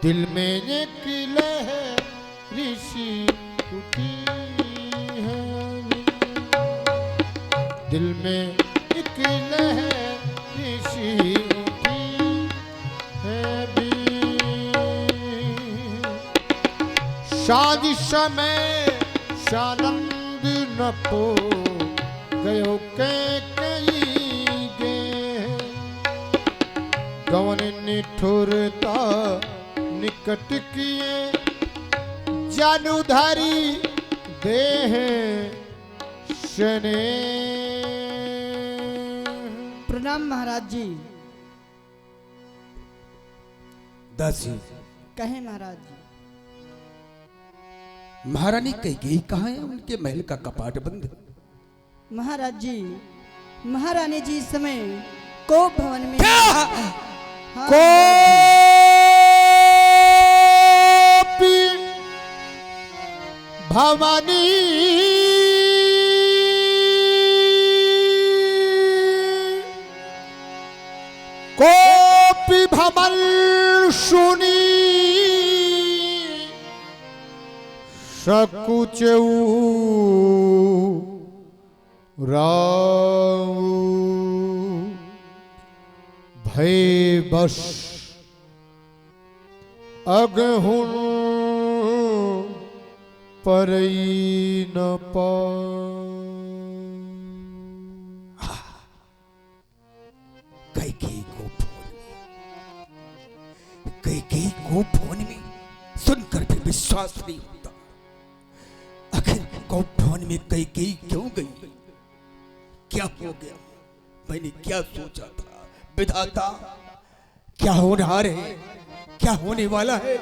दिल में एक लहर ऋषि उठी है, दिल में एक लहर ऋषि उठी है भी। शादी समय शानंद न पो गयो के कई गे, गवन निठुरता निकट किए जानुधारी देह शने। प्रणाम महाराज जी। दासी कहे महाराज जी। महारानी कैकेयी कहाँ है? उनके महल का कपाट बंद। महाराज जी, महारानी जी इस समय कोप भवन में। हाँ, कोपी भवानी कोपी भवन सुनी सकुचऊ राऊ भय बस अगहुन परई न पा। कैकेयी को फोन में सुनकर भी विश्वास नहीं होता। आखिर कोप भवन में कैकेयी क्यों गई? क्या हो गया? मैंने क्या सोचा था? विधाता, क्या होनहार है, क्या होने वाला है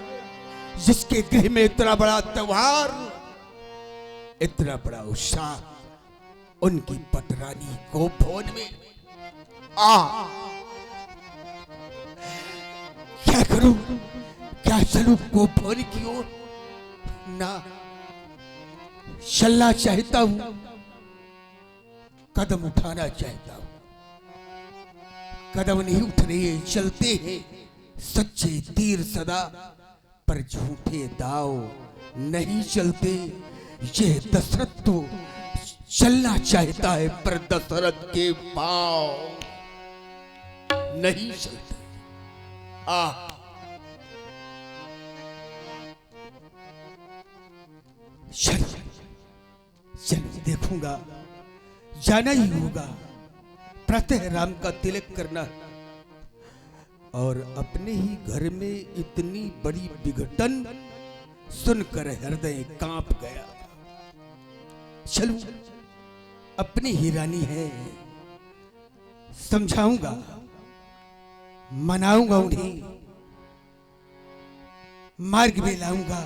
जिसके गृह में इतना बड़ा त्योहार, इतना बड़ा उत्साह, उनकी पटरानी कोप भवन में। क्या करूं? क्या चलूं कोप भवन की ओर? ना चलना चाहता हूं, कदम उठाना चाहता हूं, कदम नहीं उठ रहे, चलते हैं सच्चे तीर सदा, पर झूठे दाव नहीं चलते। ये दशरथ तो चलना चाहता है, पर दशरथ के पांव नहीं चलते। चल देखूंगा, जाना ही होगा। प्रातः राम का तिलक करना और अपने ही घर में इतनी बड़ी विघटन सुनकर हृदय कांप गया। चलूं, अपनी ही रानी है, समझाऊंगा, मनाऊंगा, उन्हें मार्ग में लाऊंगा,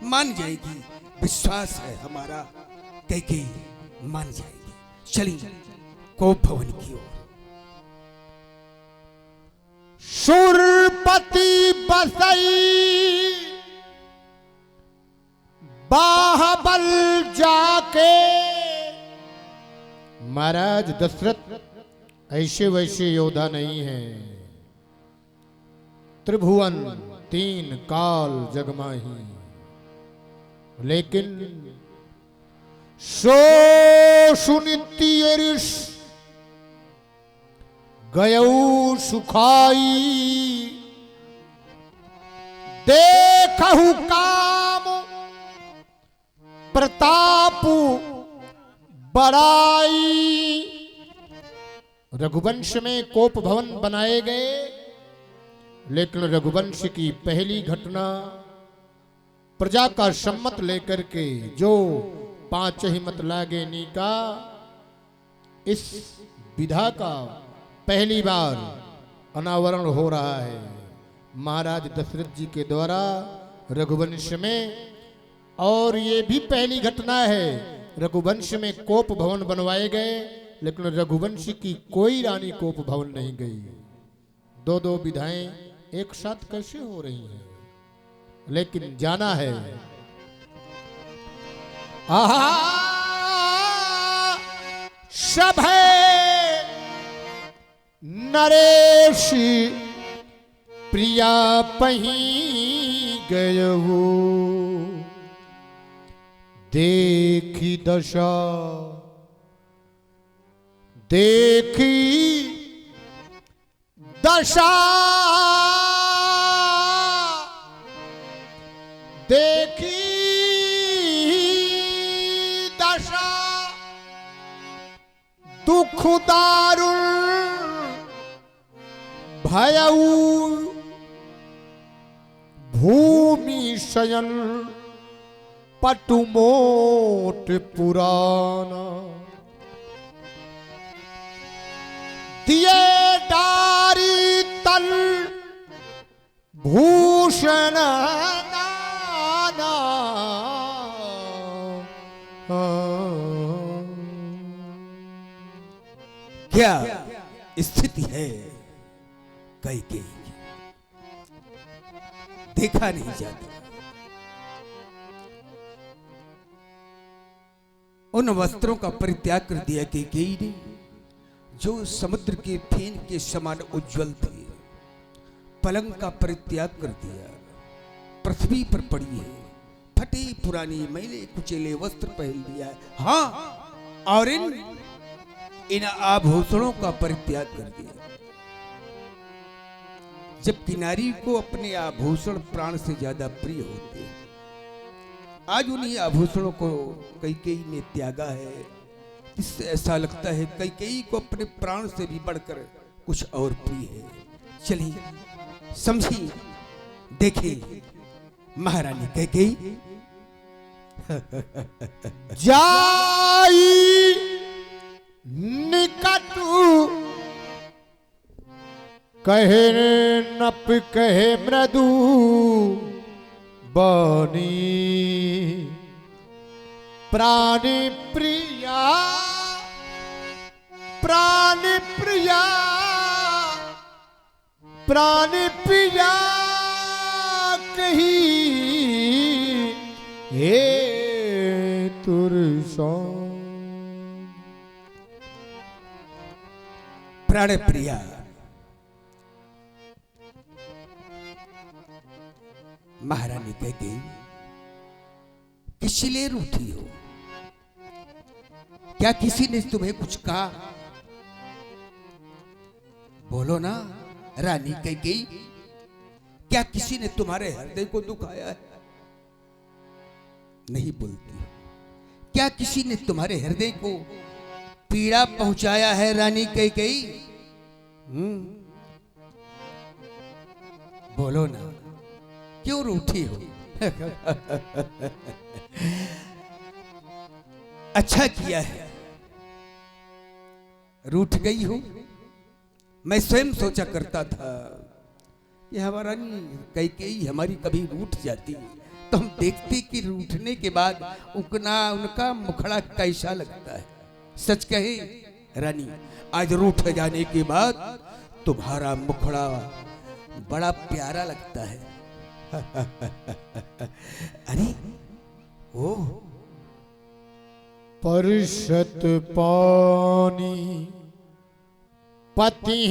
मान जाएगी। विश्वास है हमारा, कैकेयी मान जाएगी। चलिए कोप भवन की ओर। सुरपति बसई बाहबल जाके। महाराज दशरथ ऐसे वैसे योद्धा नहीं है। त्रिभुवन तीन काल जगमाही, लेकिन सो सुनितियरिस गयऊ सुखाई। देखहु काम प्रताप बड़ाई। रघुवंश में कोप भवन बनाए गए, लेकिन रघुवंश की पहली घटना प्रजा का सम्मत लेकर के जो पांच ही मत लागे नीका, इस विधा का पहली बार अनावरण हो रहा है महाराज दशरथ जी के द्वारा रघुवंश में। और ये भी पहली घटना है, रघुवंश में कोप भवन बनवाए गए, लेकिन रघुवंश की कोई रानी कोप भवन नहीं गई। दो दो विधाएं एक साथ कैसे हो रही हैं? लेकिन जाना है। सब है नरेश प्रिया पही गय वो देखी दशा, देखी दशा, देखी दशा, दुख दारुण भयऊ भूमि शयन पटुमोट पुराना, दिए डारी तल भूषण नाना, क्या स्थिति है कैकेयी की, देखा नहीं जाता। उन वस्त्रों का परित्याग कर दिया कैकेयी ने जो समुद्र के फेन के समान उज्जवल थे। पलंग का परित्याग कर दिया, पृथ्वी पर पड़ी है, फटे पुरानी मैले कुचेले वस्त्र पहन लिया है। हाँ, और इन आभूषणों का परित्याग कर दिया। जबकि नारी को अपने आभूषण प्राण से ज्यादा प्रिय होते हैं, आज उन्हीं आभूषणों को कैकेयी ने त्यागा है। इससे ऐसा लगता है कैकेयी को अपने प्राण से भी बढ़कर कुछ और प्रिय है। चलिए समझिए, देखिए महारानी कैकेयी जाई निकटू कहे नप कहे मृदु बनी, प्राणी प्रिया, प्राणी प्रिया, प्राणी प्रिया कही हे तुरसो। प्राण प्रिया, महारानी कैकेयी किस लिए रूठी हो? क्या किसी ने तुम्हें कुछ कहा? बोलो ना रानी कैकेयी, क्या किसी ने तुम्हारे हृदय को दुखाया है? नहीं बोलती। क्या किसी ने तुम्हारे हृदय को पीड़ा पहुंचाया है रानी कैकेयी? बोलो ना, क्यों रूठी हो? अच्छा किया है, रूठ गई हो। मैं स्वयं सोचा करता था कि हमारा कैकेयी हमारी कभी रूठ जाती तो हम देखते कि रूठने के बाद उनका मुखड़ा कैसा लगता है। सच कहे रानी, आज रूठ जाने के बाद तुम्हारा मुखड़ा बड़ा प्यारा लगता है। अरे ओ परिषद पानी पति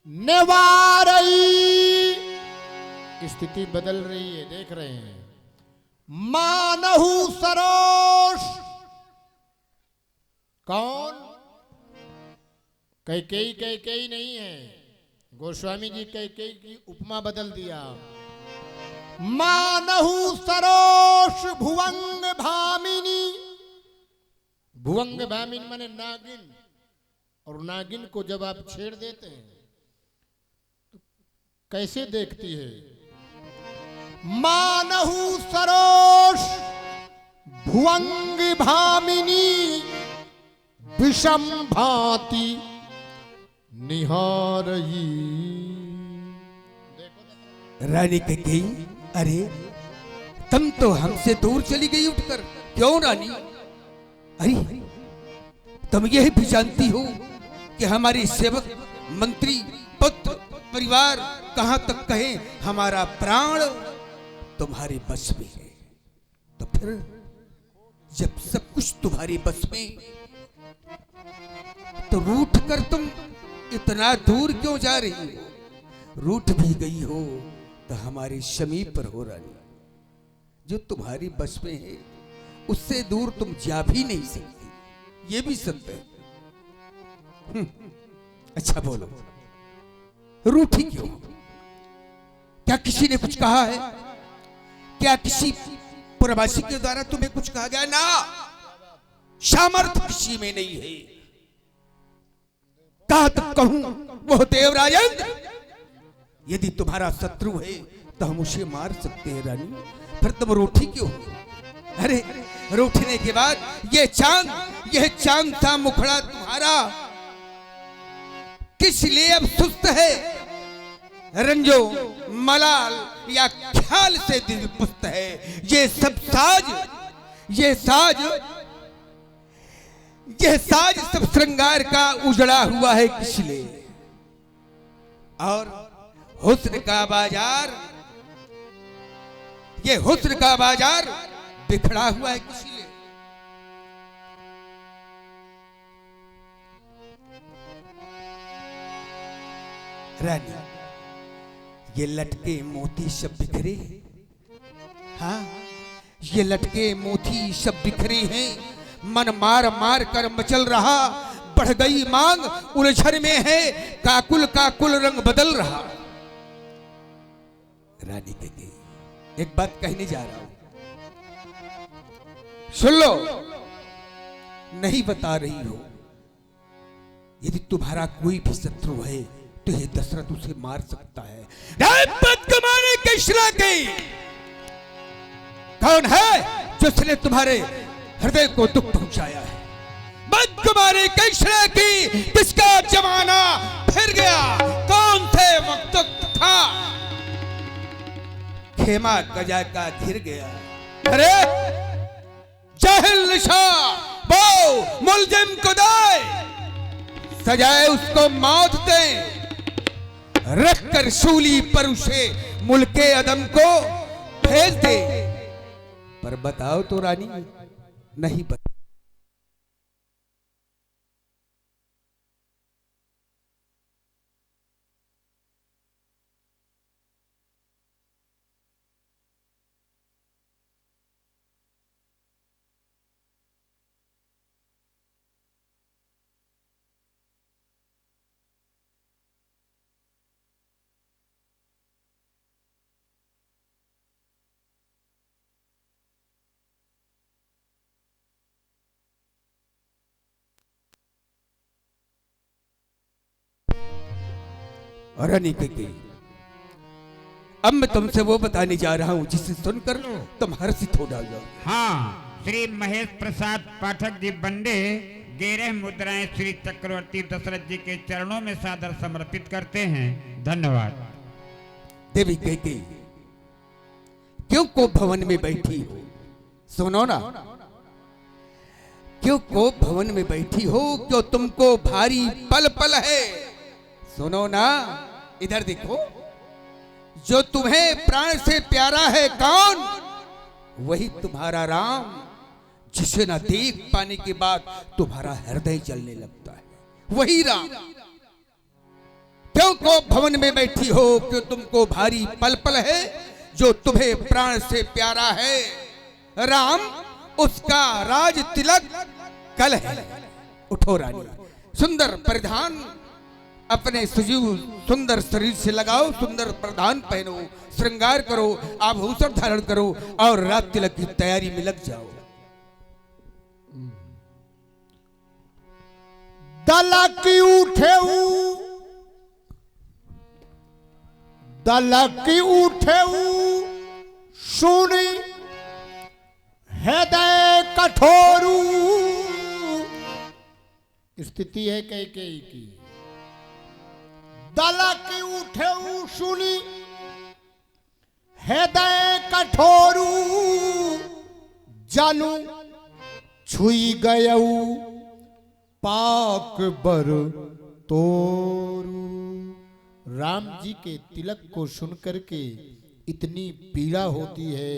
निवारई, स्थिति बदल रही है, देख रहे हैं। मानहु सरोष, कौन? कैकेयी कैकेयी नहीं है, गोस्वामी जी कैकेयी की उपमा बदल दिया। मानहु सरोष भुवंग भामिनी, भुवंग भामिनी माने नागिन, और नागिन को जब आप छेड़ देते हैं तो कैसे देखती है? मानहु सरोष भुवंग भामिनी विषम भांति निहारई। रानी कैकेयी, अरे तुम तो हमसे दूर चली गई उठकर। क्यों रानी? अरे तुम यह भी जानती हो कि हमारे सेवक, मंत्री, पुत्र, परिवार कहां तक कहे हमारा प्राण तुम्हारे बस में है। तो फिर जब सब कुछ तुम्हारे बस में, तो रूठ कर तुम इतना दूर क्यों जा रही हो? रूठ भी गई हो तो हमारी शमी पर हो रानी, जो तुम्हारी बस में है उससे दूर तुम जा भी नहीं सकती, ये भी सत्य है। अच्छा बोलो, रूठी क्यों? क्या किसी ने कुछ कहा है? क्या किसी प्रवासी के द्वारा तुम्हें कुछ कहा गया? ना, सामर्थ्य किसी में नहीं है। कहा तक कहूं वो देवराजन, यदि तुम्हारा शत्रु है तो हम उसे मार सकते हैं रानी, फिर तुम रूठी क्यों? अरे रूठने के बाद यह चांद सा मुखड़ा तुम्हारा किस लिए अब सुस्त है? रंजो मलाल या ख्याल से दिल पुस्त है। ये साज सब श्रृंगार का उजड़ा हुआ है किस लिए? और हुस्न का बाजार, ये हुस्न का बाजार बिखरा हुआ है किस लिए? रानी, ये लटके मोती सब बिखरे, हाँ ये लटके मोती सब बिखरे हैं। मन मार मार कर मचल रहा, बढ़ गई मांग उलझन में है, काकुल काकुल रंग बदल रहा। रानी कहती, एक बात कहने जा रहा हूं, सुन लो। नहीं बता रही हो, यदि तुम्हारा कोई भी शत्रु है तो ये दशरथ उसे मार सकता है। बदगुमानी कृष्णा की कौन है जिसने तुम्हारे हृदय को दुख पहुंचाया है? बदगुमानी कृष्णा की किसका जमाना फिर गया? कौन थे वक्त था खेमा गजा का घिर गया? अरे जाहिल निशा वो मुलजिम को दे, सजाए उसको मौत दे, रख कर सूली पर उसे मुल्के अदम को भेज दे। पर बताओ तो रानी, नहीं बता। रानी कही, अब मैं तुमसे वो बताने जा रहा हूं जिसे सुनकर तुम हर्षित हो जाओगे। हाँ, श्री महेश प्रसाद पाठक जी बंडे 11 मुद्राएं श्री चक्रवर्ती दशरथ जी के चरणों में सादर समर्पित करते हैं। धन्यवाद। देवी कहती, क्यों कोप भवन में बैठी हो? सुनो ना, क्यों कोप भवन में बैठी हो? क्यों तुमको भारी पल पल है? सुनो ना, इधर देखो, जो तुम्हें प्राण से प्यारा है कौन? वही तुम्हारा राम, जिसे ना देख पाने के बाद तुम्हारा हृदय जलने लगता है, वही राम। क्यों को भवन में बैठी हो? क्यों तुमको भारी पल पल है? जो तुम्हें प्राण से प्यारा है राम, उसका राज तिलक कल है। उठो रानी, सुंदर परिधान अपने सुजीव सुंदर शरीर से लगाओ, सुंदर प्रधान पहनो, श्रृंगार करो, आभूषण धारण करो और रात तिलक की तैयारी में लग जाओ। दलकी उठे सुनी हृदय कठोरू। स्थिति है कैकेयी की। दलकी उठे सुनी हृदय कठोरू, जानू छुई गयऊ पाक बर तोरू। राम जी के तिलक को सुनकर के इतनी पीड़ा होती है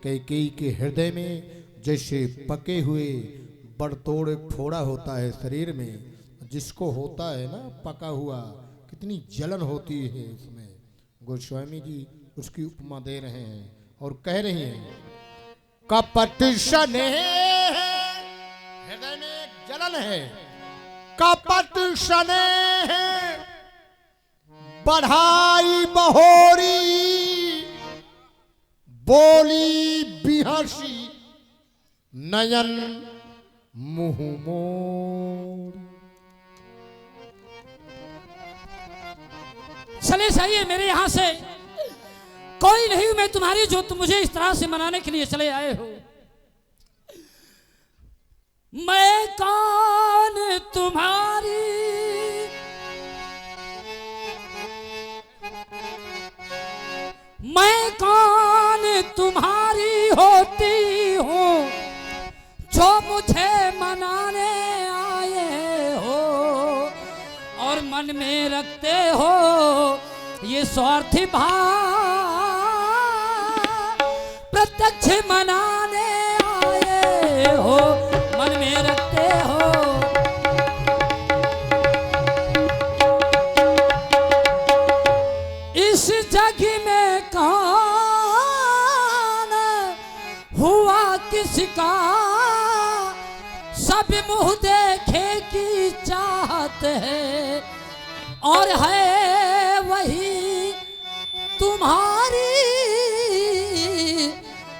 कैकेयी के हृदय में, जैसे पके हुए बड़तोड़ फोड़ा होता है शरीर में, जिसको होता है ना पका हुआ, कितनी जलन होती है उसमें। गोस्वामी जी उसकी उपमा दे रहे हैं और कह रही हैं, कपट स्नेह हृदय में एक जलन है, कपट स्नेह बढ़ाई बहोरी, बोली बिहसी नयन मुँह मोर। चले जाइए मेरे यहाँ से, कोई नहीं हूं मैं तुम्हारी जो तुम मुझे इस तरह से मनाने के लिए चले आए हो। मैं कौन तुम्हारी, मैं कौन तुम्हारी होती हूँ जो मुझे मनाने आए हो, और मन में रखते हो ये स्वार्थी भाव, प्रत्यक्ष मनाने आए हो, मन में रखते हो। इस जग में कौन हुआ किसका, सब मुंह देखे की चाहत है, और है वही तुम्हारी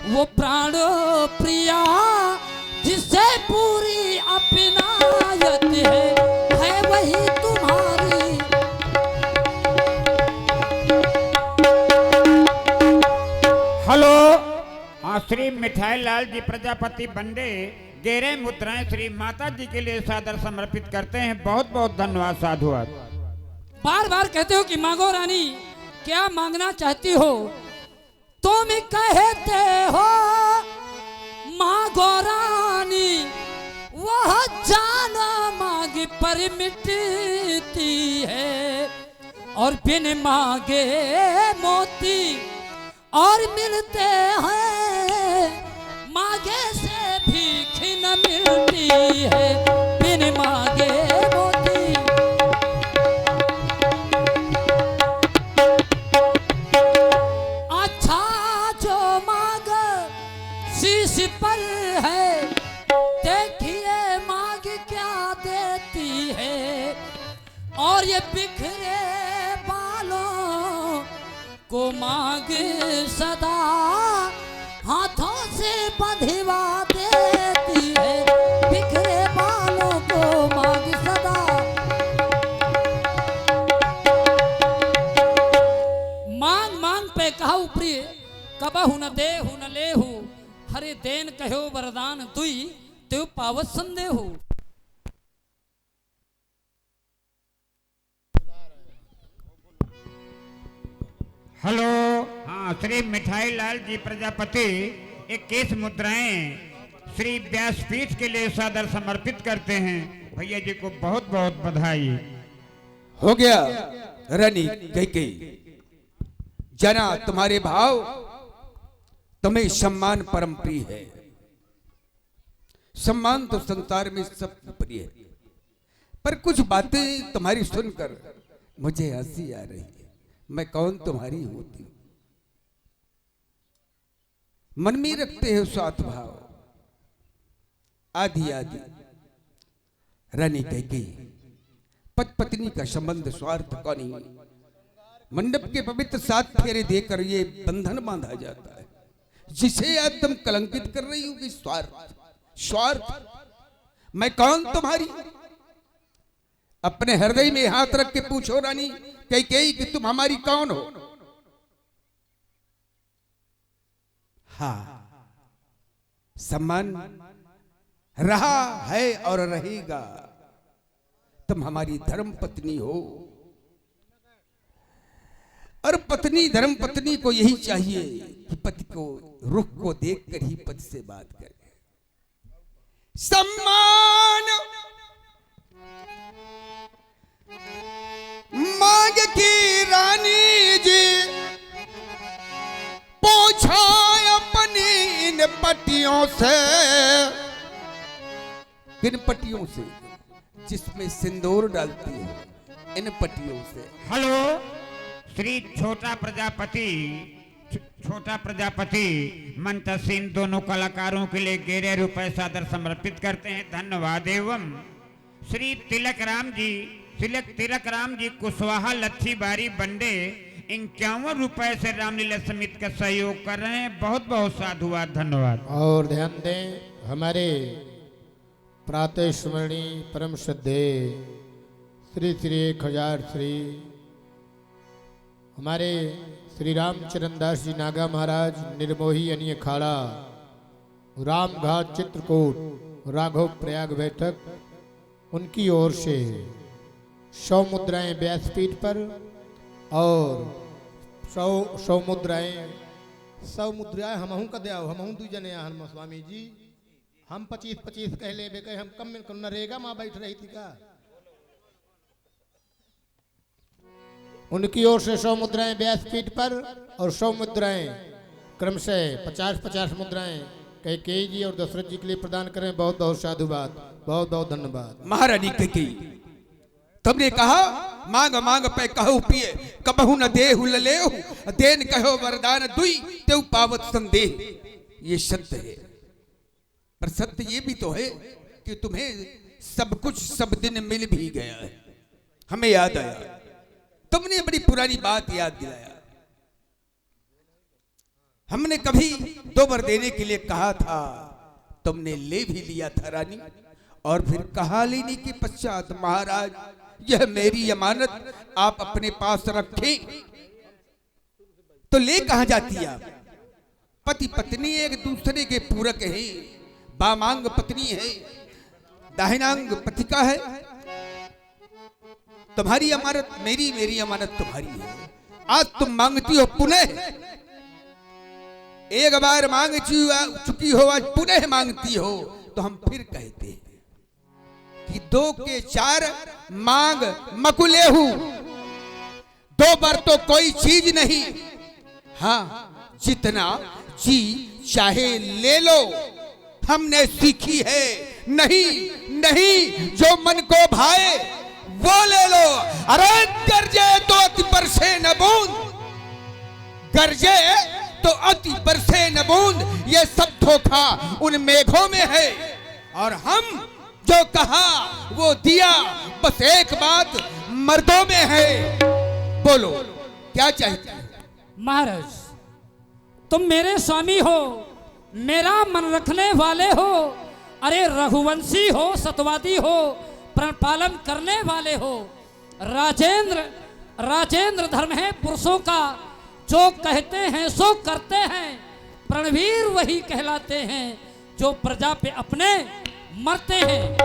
वो प्राणो प्रिया, जिससे पूरी अपनायत है वही तुम्हारी। हेलो, हाँ, श्री मिठाई लाल जी प्रजापति बंडे गेरे मुद्राएं श्री माता जी के लिए सादर समर्पित करते हैं। बहुत बहुत धन्यवाद साधुवाद। बार बार कहते हो कि मांगो रानी, क्या मांगना चाहती हो? तुम कहते हो मांगो रानी, वह जाना मांग पर मिटती है, और बिन मांगे मोती और मिलते हैं, मांगे से भीख न मिलती है, बिन मांगे मोती। अच्छा जो मांग शीश पर है, देखिए मांग क्या देती है, और ये बिखरे बालों को मांग सदा हाथों से बंधवा देती है, बिखरे बालों को मांग सदा। मांग मांग पे कहू प्रिय, कबहु न देहु न लेहु, हरे देन कहो वरदान दुई, त्यो पावत संदेहु। हेलो, हाँ, श्री मिठाई लाल जी प्रजापति 21 मुद्राएं श्री व्यासपीठ के लिए सादर समर्पित करते हैं। भैया जी को बहुत बहुत बधाई। हो गया रानी कैकेयी, जना तुम्हारे भाव, तुम्हें सम्मान परम प्रिय है। सम्मान तो संसार में सब प्रिय है, पर कुछ बातें तुम्हारी सुनकर मुझे हंसी आ रही है। मैं कौन तुम्हारी होती, मन में रखते हो स्वार्थ भाव, आदि आदि। रानी कैकेयी, पति पत्नी का संबंध स्वार्थ का नहीं। मंडप के पवित्र 7 फेरे देकर ये बंधन बांधा जाता है, जिसे आज तुम कलंकित कर रही हो कि स्वार्थ स्वार्थ। मैं कौन तुम्हारी? अपने हृदय में हाथ रख के पूछो रानी कैकेयी कि तुम हमारी कौन हो? हाँ, सम्मान रहा है और रहेगा। तुम हमारी धर्म पत्नी हो, और पत्नी धर्म पत्नी को यही चाहिए कि पति को रुख को देखकर ही पति से बात करे। सम्मान मांग की रानी जी पूछो अपनी इन पट्टियों से। किन पट्टियों से? जिसमें सिंदूर डालती हो, इन पट्टियों से। हेलो, श्री छोटा प्रजापति छोटा प्रजापति मंतसीन दोनों कलाकारों के लिए 11 रुपए सादर समर्पित करते हैं, धन्यवाद। एवं श्री तिलक राम जी कुशवाहा लच्छी बारी बंडे 51 रुपए से रामलीला समिति का सहयोग कर रहे हैं, बहुत बहुत साधुवाद, धन्यवाद। और ध्यान दें, हमारे प्रातः स्मरणीय परम श्रद्धेय श्री श्री 1000 श्री हमारे श्री रामचरण दास जी नागा महाराज निर्मोही अनिय अखाड़ा रामघाट चित्रकूट राघव प्रयाग बैठक, उनकी ओर से 100 मुद्राएं व्यासपीठ पर और 100 मुद्राएं हमहू का दिया, हमहू दू जने हनुमा स्वामी जी, हम 25 कह ले बे, हम कम में नरेगा माँ बैठ रही थी का। उनकी ओर से 100 मुद्राएं व्यासपीठ पर और 100 मुद्राएं क्रमशः 50 मुद्राएं कैकेयी जी और दशरथ जी के लिए प्रदान करें। बहुत बहुत साधुवाद, बहुत बहुत धन्यवाद। महारानी कैकेयी, तुमने कहा मांग मांग पे कहो पिए, कबहू न देहु ललेहु, देन कहो वरदान दुई, तेउ पावत संदेह। ये सत्य है, पर सत्य ये भी तो है कि तुम्हें सब कुछ सब दिन मिल भी गया है। हमें याद आया, तुमने बड़ी पुरानी बात याद दिलाया। हमने कभी 2 बार देने के लिए कहा था, तुमने ले भी लिया था रानी, और फिर कहा लेने के पश्चात महाराज यह मेरी अमानत आप अपने पास रखें, तो ले कहां जाती आप? पति पत्नी एक दूसरे के पूरक है, बामांग पत्नी है, दाहिनांग पति का है। तुम्हारी अमानत मेरी, मेरी अमानत तुम्हारी है। आज तुम मांगती हो पुनः, एक बार मांग चुकी हो, आज पुनः मांगती हो, तो हम फिर कहते हैं कि 2 के 4 मांग मकुले हूं, 2 बार तो कोई चीज नहीं। हाँ, जितना जी चाहे ले लो, हमने सीखी है। नहीं नहीं, जो मन को भाए वो ले लो। अरे गरजे तो अति बरसे न बूंद, गरजे तो अति बरसे न बूंद, ये सब धोखा उन मेघों में है, और हम जो कहा वो दिया। बस एक बात मर्दों में है, बोलो क्या चाहते हो? महाराज, तुम मेरे स्वामी हो, मेरा मन रखने वाले हो। अरे रघुवंशी हो, सतवादी हो, प्रण पालन करने वाले हो। राजेंद्र धर्म है पुरुषों का, जो कहते हैं सो करते हैं। प्रणवीर वही कहलाते हैं जो प्रजा पे अपने मरते हैं।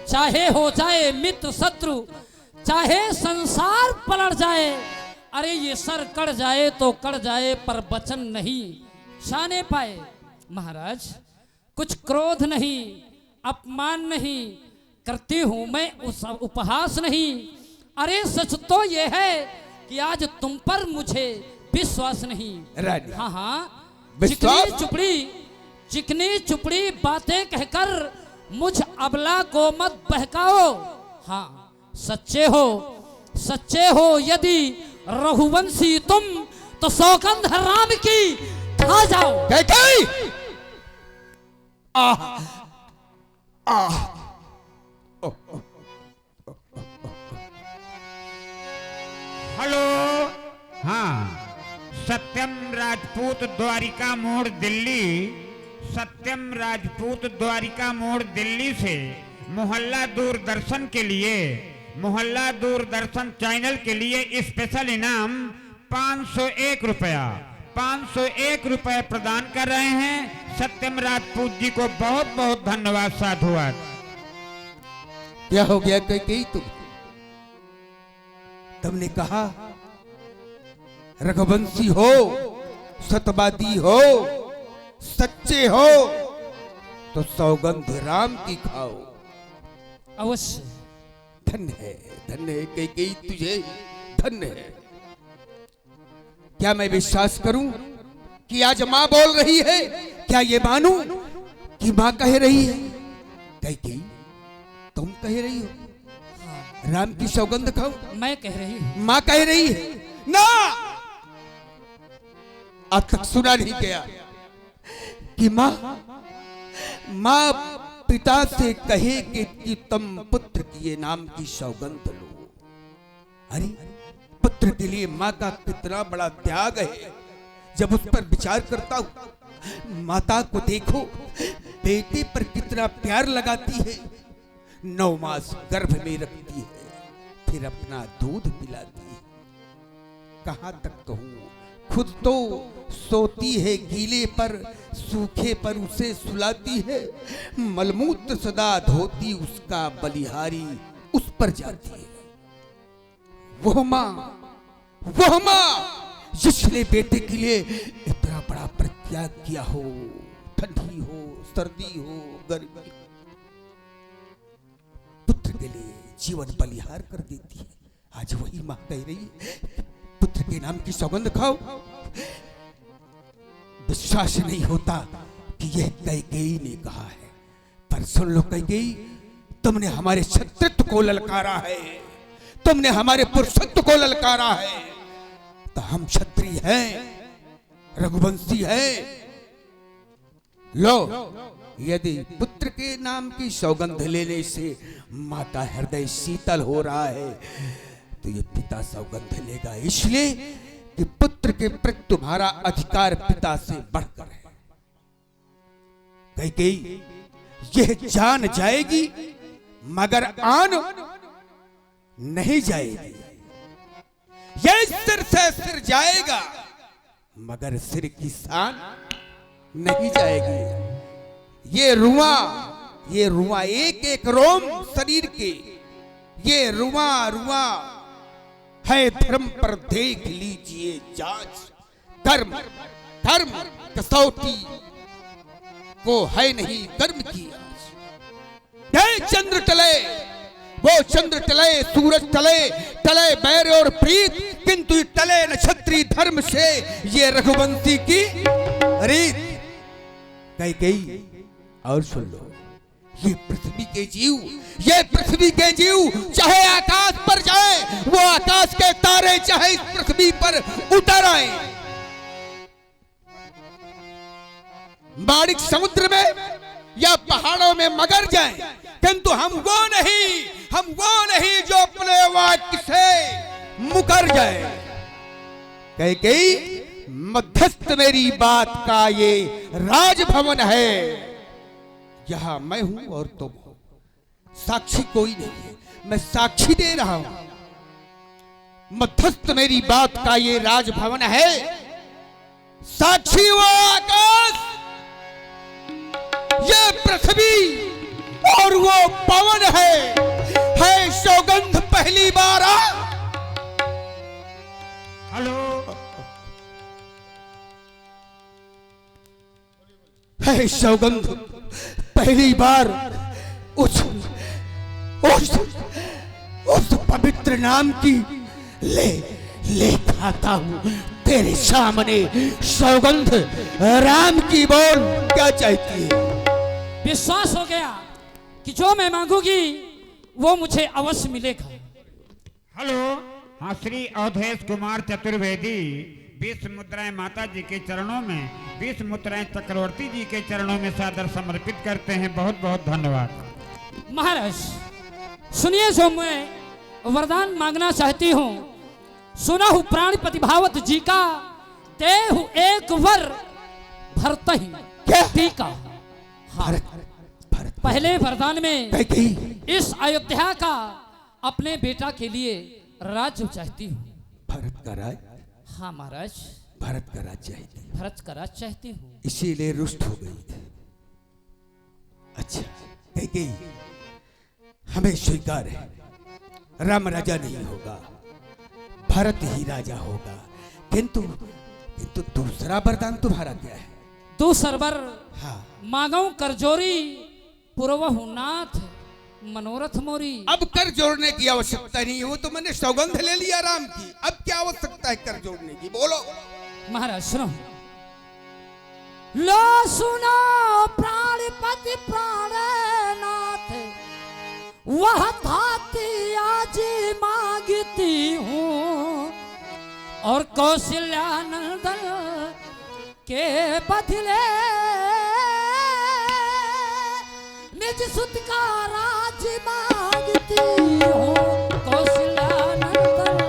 चाहे हो जाए मित्र शत्रु, चाहे संसार पलट जाए, अरे ये सर कट जाए तो कट जाए, पर वचन नहीं छाने पाए। महाराज, कुछ क्रोध नहीं, अपमान नहीं करती हूं मैं, उस उपहास नहीं। अरे सच तो ये है कि आज तुम पर मुझे विश्वास नहीं। हाँ हाँ, चिकनी चुपड़ी बातें कहकर मुझ अबला को मत बहकाओ। हाँ, सच्चे हो यदि रघुवंशी तुम, तो सौगंध राम की खा जाओ। हेलो, हाँ, सत्यम राजपूत द्वारिका मोड़ दिल्ली, सत्यम राजपूत द्वारिका मोड़ दिल्ली से मोहल्ला दूरदर्शन के लिए, मोहल्ला दूरदर्शन चैनल के लिए स्पेशल इनाम 501 रुपया, 501 रुपये प्रदान कर रहे हैं। सत्यम राजपूत जी को बहुत बहुत धन्यवाद, साधुवाद। क्या हो गया कैकेयी? तुमने कहा रघुवंशी हो, सतवादी हो, सच्चे हो, तो सौगंध राम की खाओ। अवश्य। धन्य है कैकेयी, तुझे धन्य है। क्या मैं विश्वास करूं कि आज मां बोल रही है? क्या ये मानूं कि मां कह रही है? कैकेयी, तुम कह रही हो राम की सौगंध खाओ? मैं कह रही हूं। मां कह रही है ना। आज तक सुना नहीं गया कि माँ पिता से कहे कि तुम पुत्र की ये नाम की सौगंध लो। अरे पुत्र के लिए माँ का कितना बड़ा त्याग है। जब उस पर विचार करता हूं, माता को देखो बेटे पर कितना प्यार लगाती है, 9 मास गर्भ में रखती है, फिर अपना दूध पिलाती है। कहां तक कहूं, खुद तो सोती है गीले पर, सूखे पर उसे सुलाती है, मलमूत्र सदा धोती उसका बलिहारी उस पर जाती है। वो माँ जिसने बेटे के लिए इतना बड़ा परित्याग किया हो, ठंडी हो, सर्दी हो, गर्मी, पुत्र के लिए जीवन बलिहार कर देती है। आज वही माँ कह रही है पुत्र के नाम की सौगंध खाओ। विश्वास नहीं होता कि यह कैकेयी ने कहा है, पर सुन लो कैकेयी, तुमने हमारे क्षत्रित्व को ललकारा है, तुमने हमारे पुरुषत्व को ललकारा है, तो हम क्षत्रिय हैं, रघुवंशी हैं। लो, यदि पुत्र के नाम की सौगंध लेने से माता हृदय शीतल हो रहा है, तो ये पिता सौगंध लेगा, इसलिए कि पुत्र के प्रति तुम्हारा अधिकार पिता से बढ़कर है। कैकेयी यह जान जाएगी मगर आन नहीं जाएगी। यह सिर से सिर जाएगा मगर सिर की शान नहीं जाएगी। ये रुआ एक एक रोम शरीर के, ये रुआ है धर्म पर देख लीजिए जांच। धर्म कसौटी को है नहीं कर्म की आँच। चंद्र टले, वो चंद्र टले, सूरज टले बैर और प्रीत, किंतु टले न क्षत्रिय धर्म से ये रघुवंशी की रीत। कैकेयी और सुन लो, ये पृथ्वी के जीव चाहे आकाश पर जाए, वो आकाश के तारे चाहे इस पृथ्वी पर उतर आए, बारिश समुद्र में या पहाड़ों में मगर जाए, किंतु हम वो नहीं जो अपने वाक्य से मुकर जाए। कैकेयी मध्यस्थ मेरी बात का ये राजभवन है, यहां मैं हूं और तुम हो, साक्षी कोई नहीं है, मैं साक्षी दे रहा हूं। मध्यस्थ मेरी बात का ये राजभवन है, साक्षी वो आकाश, ये पृथ्वी और वो पवन है सौगंध पहली बार। हेलो, है सौगंध पहली बार उस पवित्र नाम की ले खाता हूं तेरे सामने सौगंध राम की। बोल क्या चाहती है? विश्वास हो गया कि जो मैं मांगूंगी वो मुझे अवश्य मिलेगा। हेलो, हाँ, श्री अवधेश कुमार चतुर्वेदी 20 मुद्राएं माता जी के चरणों में, 20 मुद्राएं चक्रवर्ती जी के चरणों में सादर समर्पित करते हैं। बहुत बहुत धन्यवाद। महाराज सुनिए, जो मैं वरदान मांगना चाहती हूँ, सुना हूँ प्राण प्रतिभावत जी का, देहु एक वर भरत ही का। हाँ, पहले वरदान में इस अयोध्या का अपने बेटा के लिए राज्य चाहती हूँ। भारत का राज? हाँ महाराज, भारत का राज चाहती हूँ। भारत का राज चाहती हूँ, इसीलिए रुष्ट हो गई थी। अच्छा, कैकेयी हमें स्वीकार है, राम राजा नहीं होगा, भारत ही राजा होगा, किंतु दूसरा वरदान तुम्हारा क्या है? दूसर वर हाँ, मांगो करजोरी पुरवहु नाथ मनोरथ मोरी। अब कर जोड़ने की आवश्यकता नहीं है, वो तो मैंने सौगंध ले लिया राम की, अब क्या आवश्यकता है कर जोड़ने की? बोलो महाराज। सुनो, लो सुनो प्राणपति प्राणनाथ, वह धाती आज मांगती हूँ, और कौशल्या नंदन के बदले निज सुत का राज मांगती हूँ कौशल्यानंदन।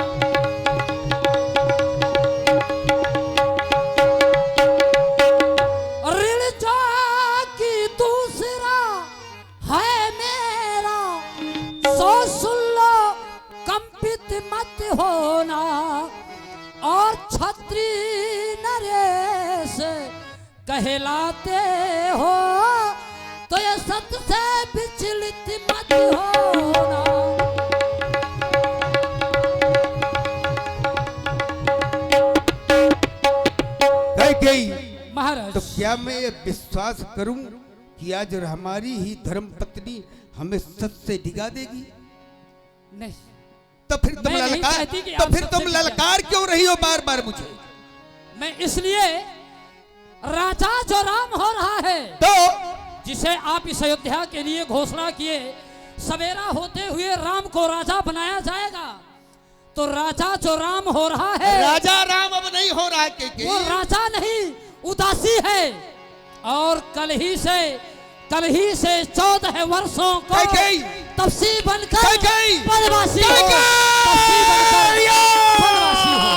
ऋण जो कि दूसरा है मेरा सो सुन लो कंपित मत होना। और छत्री नरेश कहलाते हो तो ये सत से विचलित मत होना। गई महाराज तो क्या मैं ये विश्वास करूं कि आज हमारी ही धर्म पत्नी हमें सच से डिगा देगी? नहीं, तो फिर तुम मैं नहीं ललकार चाहती कि तो आप फिर सबसे तुम डिगा। ललकार क्यों रही हो बार बार मुझे? मैं इसलिए राजा जो राम हो रहा है तो जिसे आप इस अयोध्या के लिए घोषणा किए, सवेरा होते हुए राम को राजा बनाया जाएगा। तो राजा जो राम हो रहा है राजा राम अब नहीं हो रहा है वो राजा नहीं उदासी है। और कल ही से 14 वर्षों को तपसी बनकर वनवासी हो, तपसी बनकर वनवासी हो।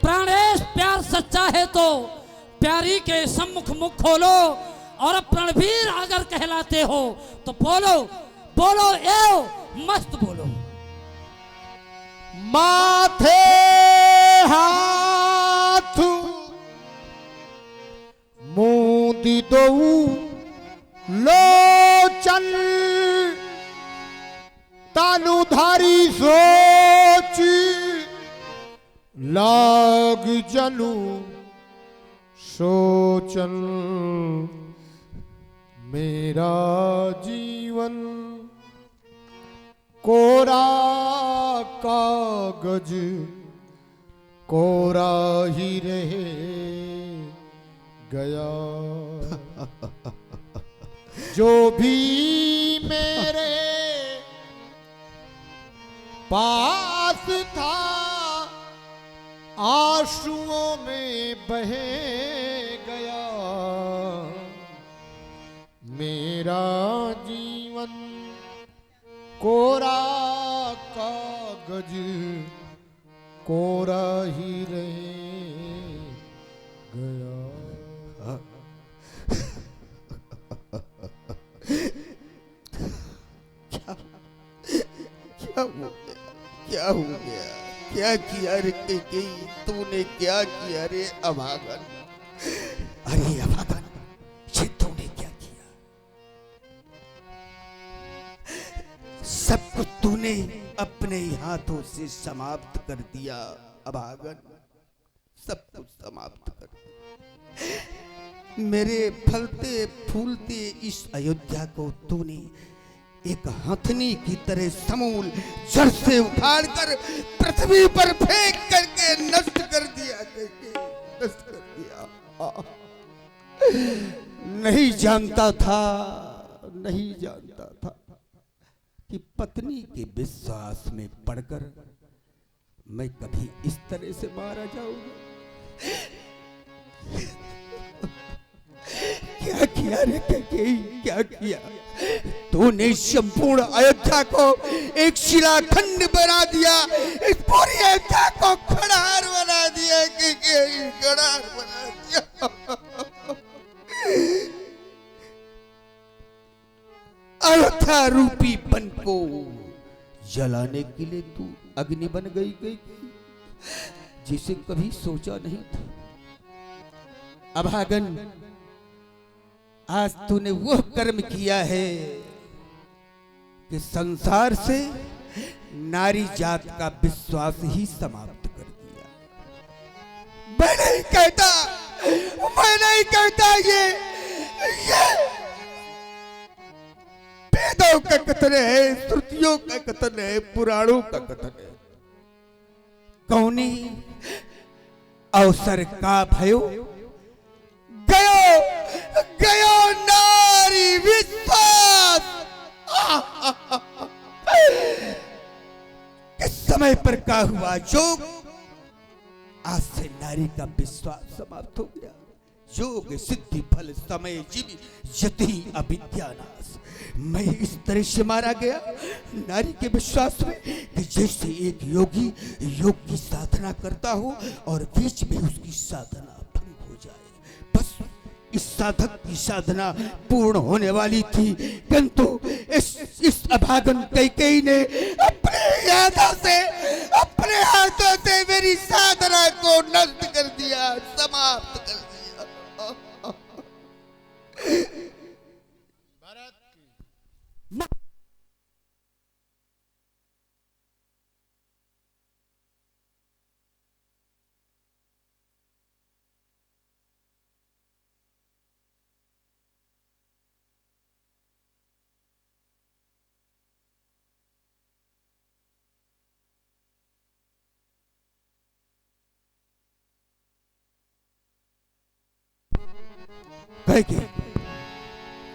प्राणेश प्यार सच्चा है तो प्यारी के सम्मुख मुख खोलो। और अब रणवीर अगर कहलाते हो तो बोलो बोलो एओ मस्त बोलो। माथे हाथ मूंदी दो लोचन तानुधारी सोच लाग जनु सोचन। मेरा जीवन कोरा कागज कोरा ही रह गया। जो भी मेरे पास था आंसुओं में बह गया। मेरा जीवन कोरा कागज कोरा ही रह गया। क्या हो गया? क्या किया रे कैकेयी? तूने क्या किया रे अभागन? अरे अभागन, ये तूने क्या किया? सब कुछ तूने अपने हाथों से समाप्त कर दिया अभागन, सब कुछ समाप्त कर दिया। मेरे फलते फूलते इस अयोध्या को तूने एक हथनी की तरह समूल जड़ से उखाड़ कर पृथ्वी पर फेंक करके नष्ट कर दिया, नष्ट कर दिया। नहीं जानता था कि पत्नी के विश्वास में पड़कर मैं कभी इस तरह से मारा जाऊंगा। क्या किया रे कैकेयी, क्या किया? तूने संपूर्ण अयोध्या को एक शिलाखंड बना दिया, इस पूरी अयोध्या को खंडहर बना दिया, खंडहर बना दिया। अयोध्या रूपी वन को जलाने के लिए तू अग्नि बन गई, जिसे कभी सोचा नहीं था। अभागन, आज तूने वह कर्म किया है कि संसार से नारी जात का विश्वास ही समाप्त कर दिया। मैं नहीं कहता ये वेदों का कथन है, श्रुतियों का कथन है, पुराणों का कथन है। कौनी अवसर का भयो गयो नारी विश्वास। समय पर क्या हुआ योग, आज से नारी का विश्वास समाप्त हो गया। योग सिद्धि फल समय जीवी यति अविद्यानाश। मैं इस तरह से मारा गया नारी के विश्वास में कि जैसे एक योगी योग की साधना करता हो और बीच में उसकी साधना भंग हो जाए। बस इस साधक की साधना पूर्ण होने वाली थी, किंतु इस अभागन कैकेयी ने अपने हाथों से मेरी साधना को नष्ट कर दिया, समाप्त कर दिया।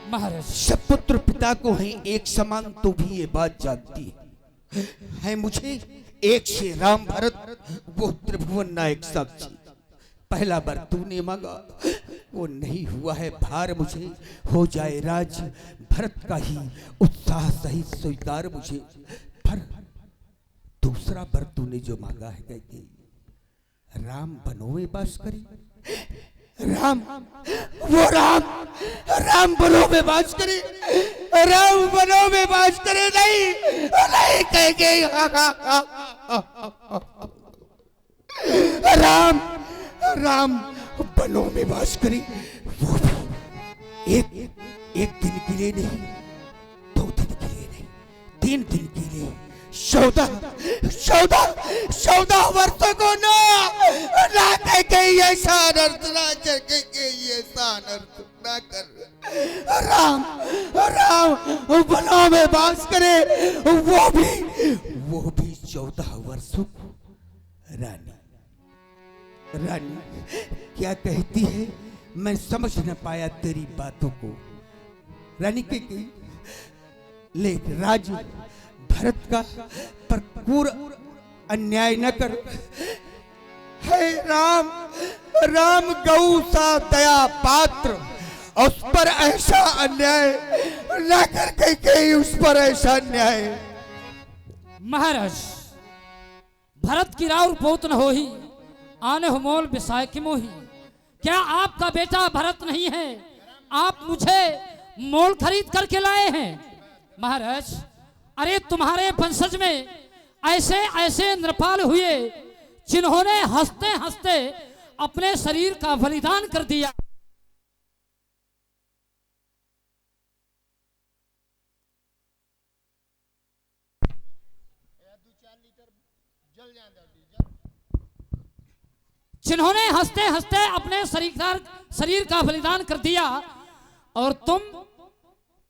महाराज सब पुत्र पिता को हैं एक समान, तो भी ये बात जानती है मुझे एक से राम भरत वो त्रिभुवन नायक साक्षी। पहला बार तूने मांगा वो नहीं हुआ है, भार मुझे हो जाए राज भरत का ही उत्साह सहित स्वीकार मुझे। पर दूसरा बार तूने जो मांगा है कैकेयी, राम बनों में वास करे, राम बनों में वास करे, राम बनों में वास करे, नहीं कैकेयी, राम बनों में वास करे, वो भी एक दिन के लिए नहीं, 2 दिन के लिए नहीं, 3 दिन के लिए, 14 वर्षों को ना कैकेयी ऐसा अनर्थ ना कर, कैकेयी ऐसा अनर्थ ना कर। राम बनों में वास करे, वो भी 14 वर्षों को। रानी क्या कहती है मैं समझ न पाया तेरी बातों को। रानी कैकेयी लेकिन राज भरत का पर क्रूर अन्याय न कर। हे राम गौ सा दया पात्र, उस पर ऐसा अन्याय न कर कैकेयी, उस पर ऐसा अन्याय। महाराज भरत की राव पोत न हो ही आने हो मोल बिसाय की मोही। क्या आपका बेटा भरत नहीं है? आप मुझे मोल खरीद करके लाए हैं। महाराज अरे तुम्हारे वंशज में ऐसे ऐसे नृपाल हुए जिन्होंने हंसते हंसते अपने शरीर का बलिदान कर दिया। जिन्होंने हंसते हंसते अपने शरीर का बलिदान कर दिया, और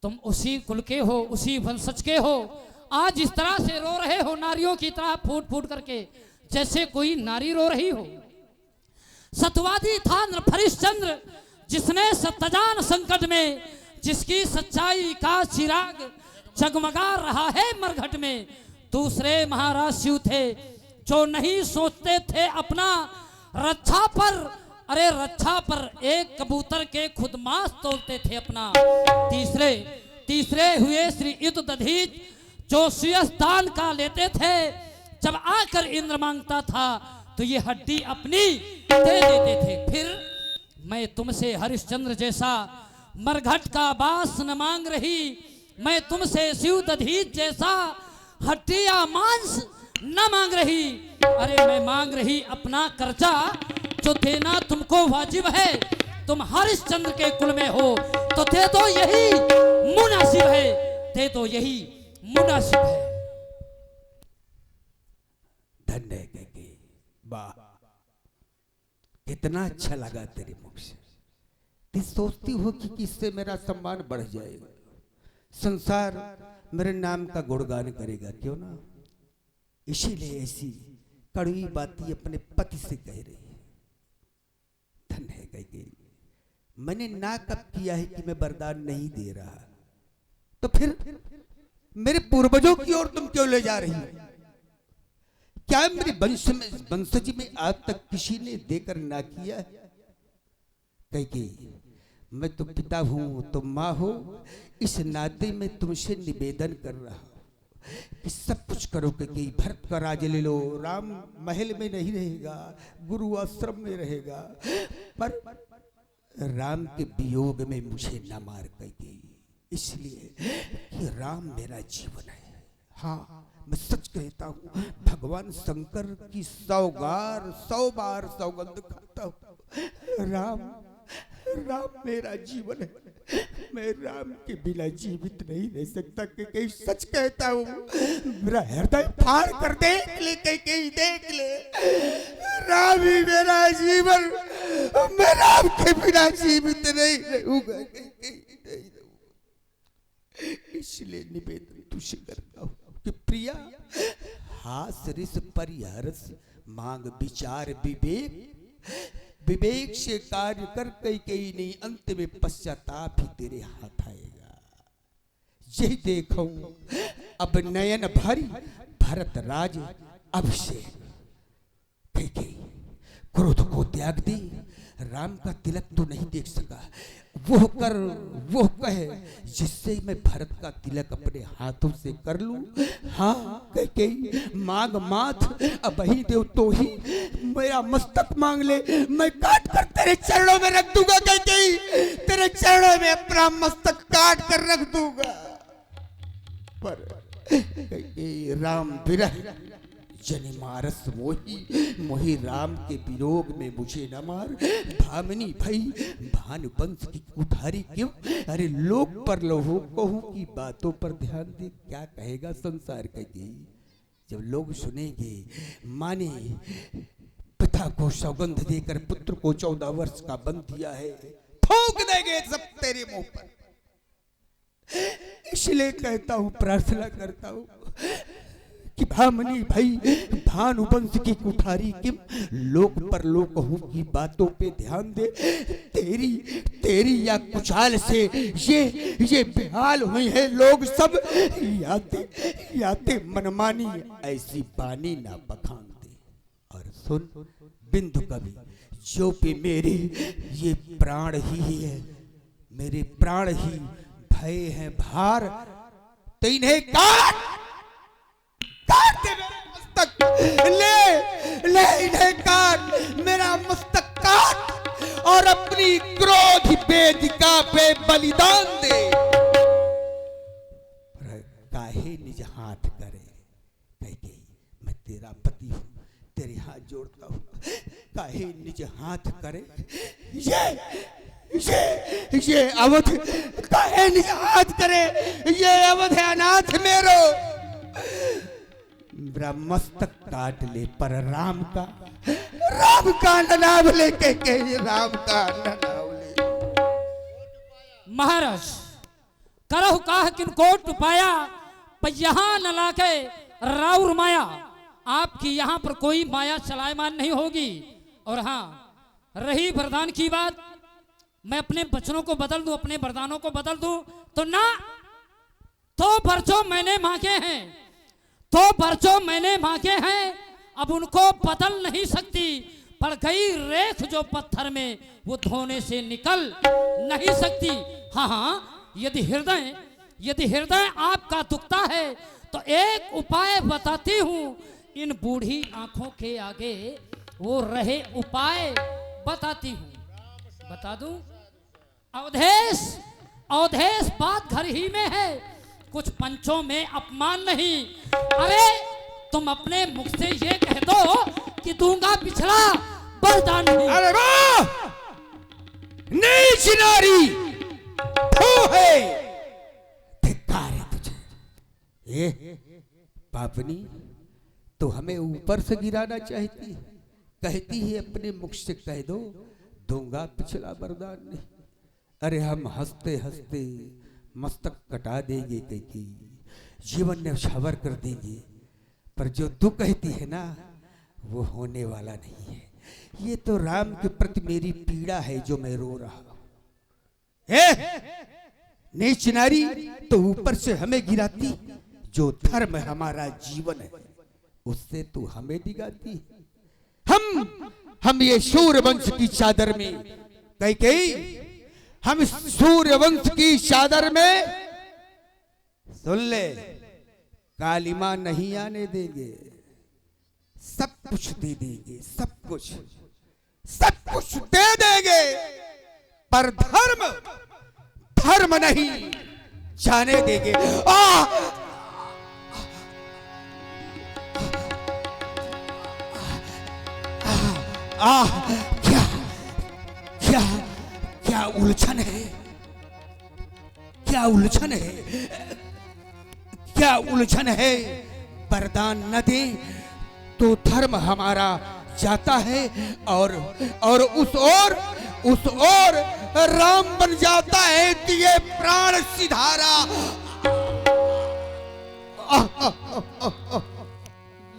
तुम उसी कुल के हो, उसी वंशज के हो। आज इस तरह से रो रहे हो नारियों की तरह फूट फूट करके, जैसे कोई नारी रो रही हो। सतवादी था नृहरिश्चंद्र, जिसने सत्यजान संकट में, जिसकी सच्चाई का चिराग जगमगा रहा है मरघट में। दूसरे महाराज शिव थे जो नहीं सोचते थे अपना रक्षा पर, अरे रक्षा पर एक कबूतर के खुद मांस तोलते थे अपना। तीसरे हुए श्री युद्ध दधीच, जो सुयस दान का लेते थे। जब आकर इंद्र मांगता था तो ये हड्डी अपनी दे देते थे। फिर मैं तुमसे हरिश्चंद्र जैसा मरघट का बास न मांग रही, मैं तुमसे शिव दधीच जैसा हड्डी या मांस न मांग रही। अरे मैं मांग रही अपना कर्जा, जो देना तुमको वाजिब है। तुम हरिश्चंद्र के कुल में हो तो दे दो, यही मुनासिब है, दे दो यही मुनासिब है। धन्य कैकेयी, वाह कितना अच्छा लगा तेरे मुख से। तुम सोचती हो कि इससे मेरा सम्मान बढ़ जाएगा, संसार मेरे नाम का गुणगान करेगा, क्यों ना। इसीलिए ऐसी कड़वी बातें अपने पति से कह रही है। धन्य है कैकेयी, मैंने ना कब किया है कि मैं वरदान नहीं दे रहा, तो फिर मेरे पूर्वजों की ओर तुम क्यों ले जा रही हो? क्या मेरे वंशज में आज तक किसी ने देकर ना किया है? कहीं मैं तो पिता हूं, तुम माँ हो, इस नाते में तुमसे निवेदन कर रहा हूं कि सब कुछ करो कि भरत का राज ले लो। राम महल में नहीं रहेगा, गुरु आश्रम में रहेगा, पर राम के वियोग में मुझे न मार कही, इसलिए कि राम मेरा जीवन है। हाँ, मैं सच कहता हूँ, भगवान शंकर की 100 बार सौगंध खाता हूँ। राम मेरा जीवन है, मैं राम के बिना जीवित नहीं रह सकता। कहीं सच कहता हूँ, मेरा हृदय फाड़ कर देख ले, कहीं देख ले, राम ही मेरा जीवन, मैं राम के बिना जीवित नहीं रहूंगा, इसलिए निवेदन तुझसे करता हूँ कि प्रिया, हास रिस परिहरस मांग विचार विवेक से कार्य कर, कई नहीं, अंत में पश्चाताप ही तेरे हाथ आएगा। यही देखो अब नयन भरी भरत राज अभिषेक, कई क्रोध को त्याग दी, राम का तिलक तो नहीं देख सका, वो कहे जिससे मैं भरत का तिलक अपने हाथों से कर लूं। हाँ, कहीं मांग माथ, अब ही देव तो ही मेरा मस्तक मांग ले, मैं काट कर तेरे चरणों में रख दूंगा। कहीं तेरे चरणों में अपना मस्तक काट कर रख दूंगा। पर कहीं राम विरह जनि मारस मोही राम के वियोग में मुझे न मार। भामिनी भई भानुवंश की कुठारी क्यों? अरे लोक पर लोहो कहूं की बातों पर ध्यान दे, क्या कहेगा संसार कहेगी। जब लोग सुनेंगे, माने पिता को सौगंध देकर पुत्र को 14 वर्ष का बंध दिया है, ठोक देंगे सब तेरे मुंह पर। इसलिए कहता हूं, प्रार्थना करता हूं कि भामनी भाई भानुवंश की कुठारी किम, लोक पर लोक कहूं की बातों पे ध्यान दे। तेरी या कुचाल से ये बेहाल हुई है लोग सब, याते मनमानी ऐसी बानी ना बखान दे। और सुन बिंदु कवि, जो पे मेरे ये प्राण ही है, मेरे प्राण ही भय है भार, तो इन्हें काट दे मेरा मस्तक, ले इन्हें काट, मेरा मस्तक काट और अपनी क्रोध वेदिका पे बलिदान दे। काहे निज हाथ करे, कहे मैं तेरा पति हूं, तेरे हाथ जोड़ता हूं, काहे निज हाथ करे ये अवध, काहे निज हाथ करे ये अवध है अनाथ मेरो। मेरा मस्तक काट ले, पर राम का नाम ले, के राम का नाम ले। महाराज करहु काह किन कोट पाया, पर यहाँ न लाके राउर माया। आपकी यहाँ पर कोई माया चलायमान नहीं होगी। और हाँ, रही वरदान की बात, मैं अपने वचनों को बदल दूं, अपने वरदानों को बदल दूं तो ना, तो वर्चो मैंने मांगे हैं, अब उनको बदल नहीं सकती। पड़ गई रेख जो पत्थर में, वो धोने से निकल नहीं सकती। हाँ, यदि हृदय आपका दुखता है तो एक उपाय बताती हूँ, इन बूढ़ी आंखों के आगे वो रहे उपाय बताती हूँ। बता दूं? अवधेश बात घर ही में है, कुछ पंचों में अपमान नहीं। अरे तुम अपने मुख से ये कह दो कि दूंगा पिछड़ा बरदान नहीं। अरे वाह, नीच नारी, थू है, धिक्कार है तुझे। पापनी तो हमें ऊपर से गिराना चाहती है, कहती है अपने मुख से कह दो दूंगा पिछला वरदान नहीं। अरे हम हंसते हंसते मस्तक कटा देंगे, कहीं जीवन ने छावर कर देंगे, पर जो तू कहती है ना, वो होने वाला नहीं है। ये तो राम के प्रति मेरी पीड़ा है जो मैं रो रहा हूं। नीच नारी तो ऊपर से हमें गिराती, जो धर्म हमारा जीवन है उससे तू हमें डिगाती है। हम ये सूर्यवंश की चादर में कई हम सूर्यवंश की चादर में सुन ले, कालिमा नहीं आने देंगे, सब कुछ दे देंगे, सब कुछ दे देंगे, पर धर्म नहीं जाने देंगे। क्या क्या क्या उलझन है, क्या उलझन है, क्या उलझन है। वरदान न दे तो धर्म हमारा जाता है और उस ओर राम बन जाता है। दिए प्राण सिधारा,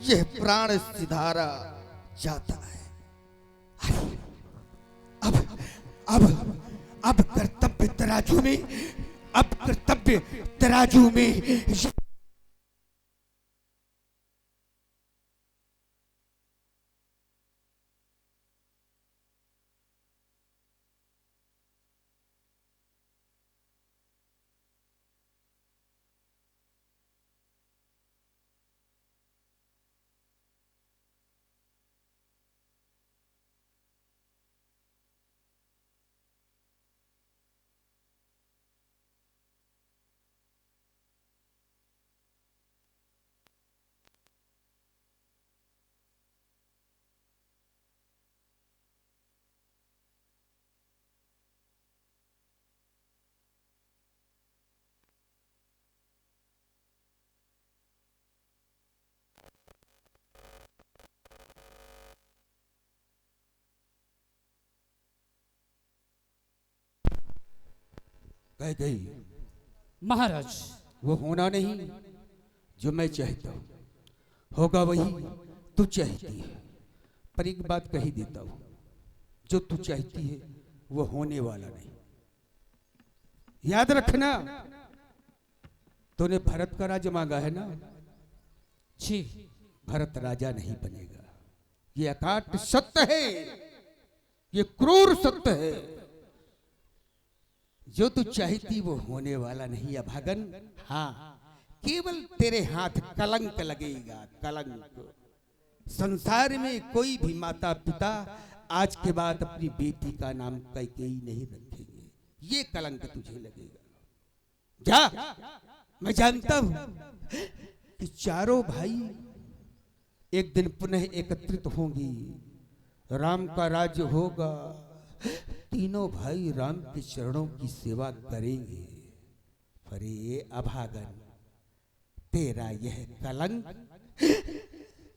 ये प्राण सिधारा जाता है। अब कर्तव्य तराजू में, अब कर्तव्य तराजू में कह गई महाराज वो होना नहीं जो मैं चाहता हूं, होगा वही तू चाहती है। पर एक बात कही देता हूं, जो तू चाहती है वो होने वाला नहीं। याद रखना, तूने भरत का राज मांगा है ना, जी भरत राजा नहीं बनेगा। ये अकाट सत्य है, ये क्रूर सत्य है। जो तू चाहती वो होने वाला नहीं अभागन। हाँ, केवल तेरे हाथ कलंक लगेगा, कलंक। संसार में कोई भी माता पिता आज के बाद अपनी बेटी का नाम कैकेयी नहीं रखेंगे, ये कलंक तुझे लगेगा। जा, मैं जानता हूं कि चारों भाई एक दिन पुनः एकत्रित होंगी, राम का राज्य होगा, तीनों भाई राम के चरणों की सेवा करेंगे। पर ये अभागन, तेरा यह कलंक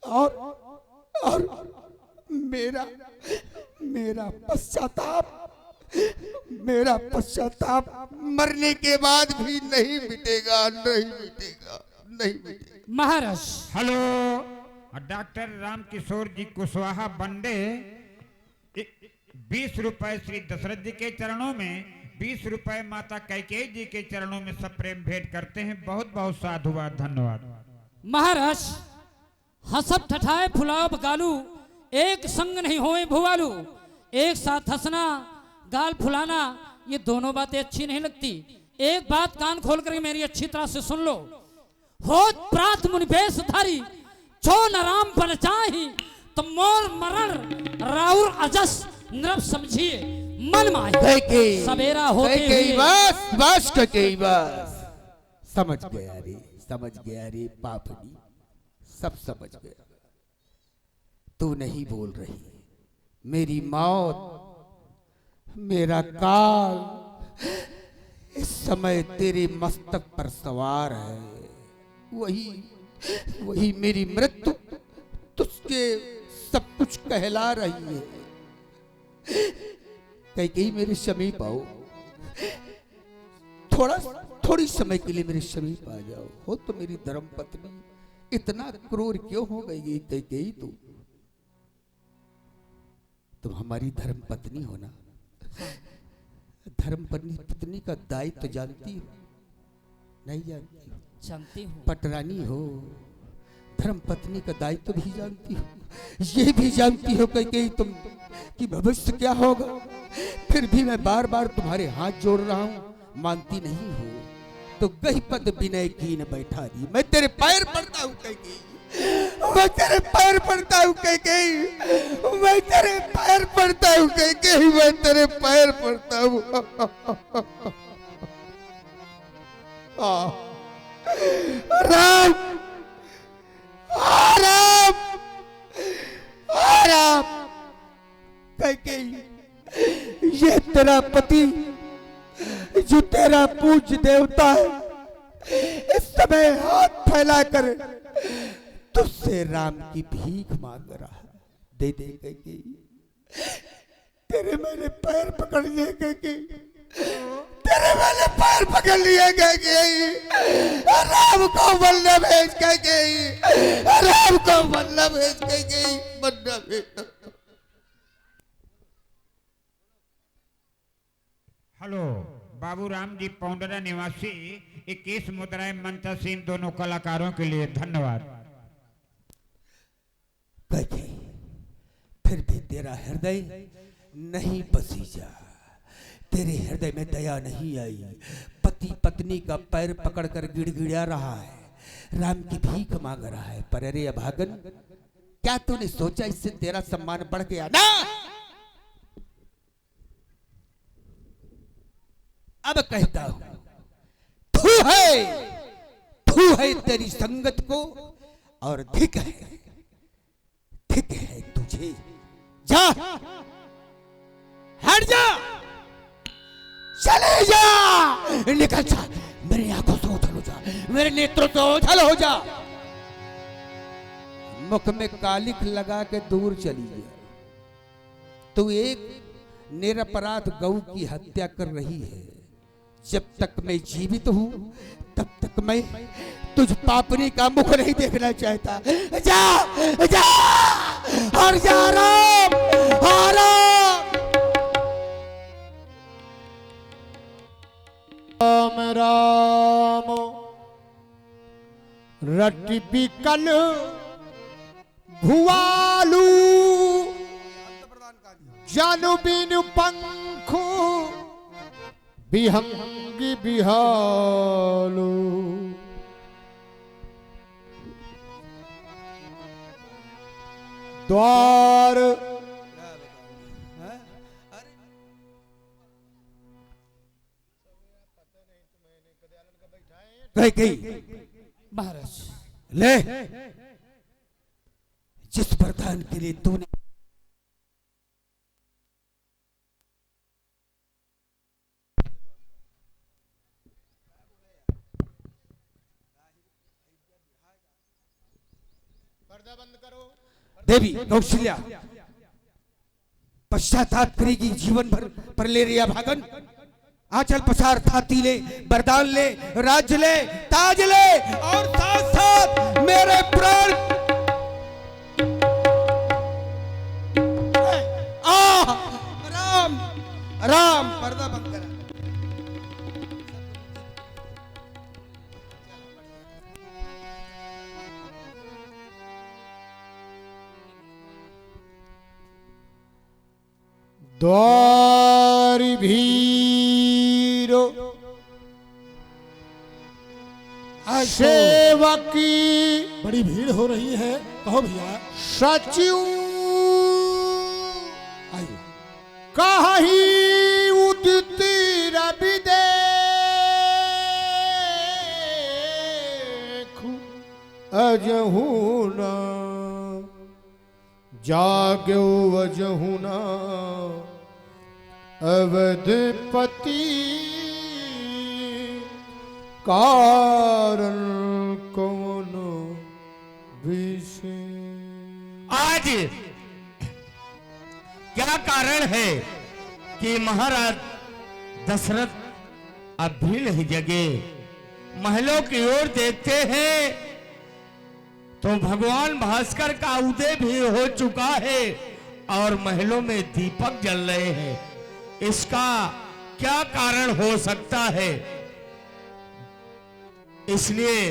और मेरा पश्चाताप मरने के बाद भी नहीं मिटेगा, नहीं मिटेगा, नहीं मिटेगा। महाराज हेलो, डॉक्टर राम किशोर जी कुशवाहा बंडे 20 रुपए श्री दशरथ जी के चरणों में, 20 रुपए माता कैकेयी जी के चरणों में सप्रेम भेंट करते हैं। बहुत बहुत साधुवाद, धन्यवाद। महाराज हंसब ठठाए फुलाओ बगालू, एक संग नहीं होए भुवालू। एक साथ हंसना गाल फुलाना, ये दोनों बातें अच्छी नहीं लगती। एक बात कान खोल करके मेरी अच्छी तरह से सुन लो। होत प्रात मुनिवेश धारी, जो न राम बन जाहि, तो मोर मरण राउर अजस नृप समझिए मन माहे। सवेरा होते हुए बस कैकेयी बस। समझ गया रे पापनी, सब समझ गया। तू नहीं बोल रही, मेरी मौत, मेरा काल इस समय तेरे मस्तक पर सवार है। वही मेरी मृत्यु तुझके सब कुछ कहला रही है। कैकेयी मेरे समीप आओ, थोड़ी समय के लिए मेरे समीप आ जाओ। हो तो मेरी धर्म पत्नी, इतना क्रूर क्यों हो गई कैकेयी? तुम हमारी धर्म पत्नी हो ना? धर्म पत्नी का दायित्व तो जानती हो? नहीं जानती हो? जानती हूँ। पटरानी हो, धर्म पत्नी का दायित्व भी जानती हो, ये भी जानती हो कि तुम कि भविष्य क्या होगा, फिर भी मैं बार बार तुम्हारे हाथ जोड़ रहा हूँ, मानती नहीं हो तो गही पद विनय कीन बैठा दी। मैं तेरे पैर पड़ता हूँ कैकेयी, मैं तेरे पैर पड़ता हूँ कैकेयी, मैं तेरे पैर पड़ता हूँ कैकेयी, मैं तेरे पैर पड़ता हूँ। राम राम राम कैकेयी, ये तेरा पति जो तेरा पूज्य देवता है इस समय हाथ फैलाकर तुझसे राम की भीख मांग रहा है, दे दे कैकेयी, तेरे मैंने पैर पकड़ लिए कैकेयी, तेरे मैंने पैर पकड़ लिए कैकेयी, राम को बल्ला भेज कैकेयी, राम को बल्ला भेज कैकेयी, बल्ला भेज। हेलो, बाबू राम जी पौंडरा निवासी 21 मुद्राएं मंचा सीन दोनों कलाकारों के लिए धन्यवाद। कैकेयी, फिर भी तेरा हृदय नहीं पसीजा, तेरे हृदय में दया नहीं आई, पति पत्नी का पैर पकड़कर गिड़गिड़ा रहा है, राम की भीख मांग रहा है। पर अरे अभागन, क्या तूने सोचा इससे तेरा सम्मान बढ़ गया ना? अब कहता हूं, तू है तेरी संगत को और धिक है तुझे। जा, हट जा, चले जा, निकल जा, मेरी आंखों से ओझल हो जा, मेरे नेत्रों से ओझल हो जा। मुख में कालिख लगा के दूर चली गया। तू एक निरपराध गौ की हत्या कर रही है। जब तक मैं जीवित हूं तब तक मैं तुझ पापनी का मुख नहीं देखना चाहता। जा जा और जा राम, राम राम रटि बिकल भुआलू जनु बिनु पंखु बिहंगी बिहालू। द्वार कैकेयी, महाराज ले, जिस वरदान के लिए तूने बंद करो। देवी कौशल्या पश्चाताप करेगी जीवन भर, पर ले रिया भागन, आंचल पसार, थाती ले, वरदान ले, राज्य ले, ताज ले और साथ साथ मेरे प्राण। राम राम, पर्दा बंद करा। द्वारि भीरो सेवकी, बड़ी भीड़ हो रही है, कहो भैया। सचिव आइए। कहीं उदित रवि देखूं अजहू न जाग्यो अजहू न अवधपति कारण कौन विषय। आज क्या कारण है कि महाराज दशरथ अब भी नहीं जगे? महलों की ओर देखते हैं तो भगवान भास्कर का उदय भी हो चुका है और महलों में दीपक जल रहे हैं। इसका क्या कारण हो सकता है? इसलिए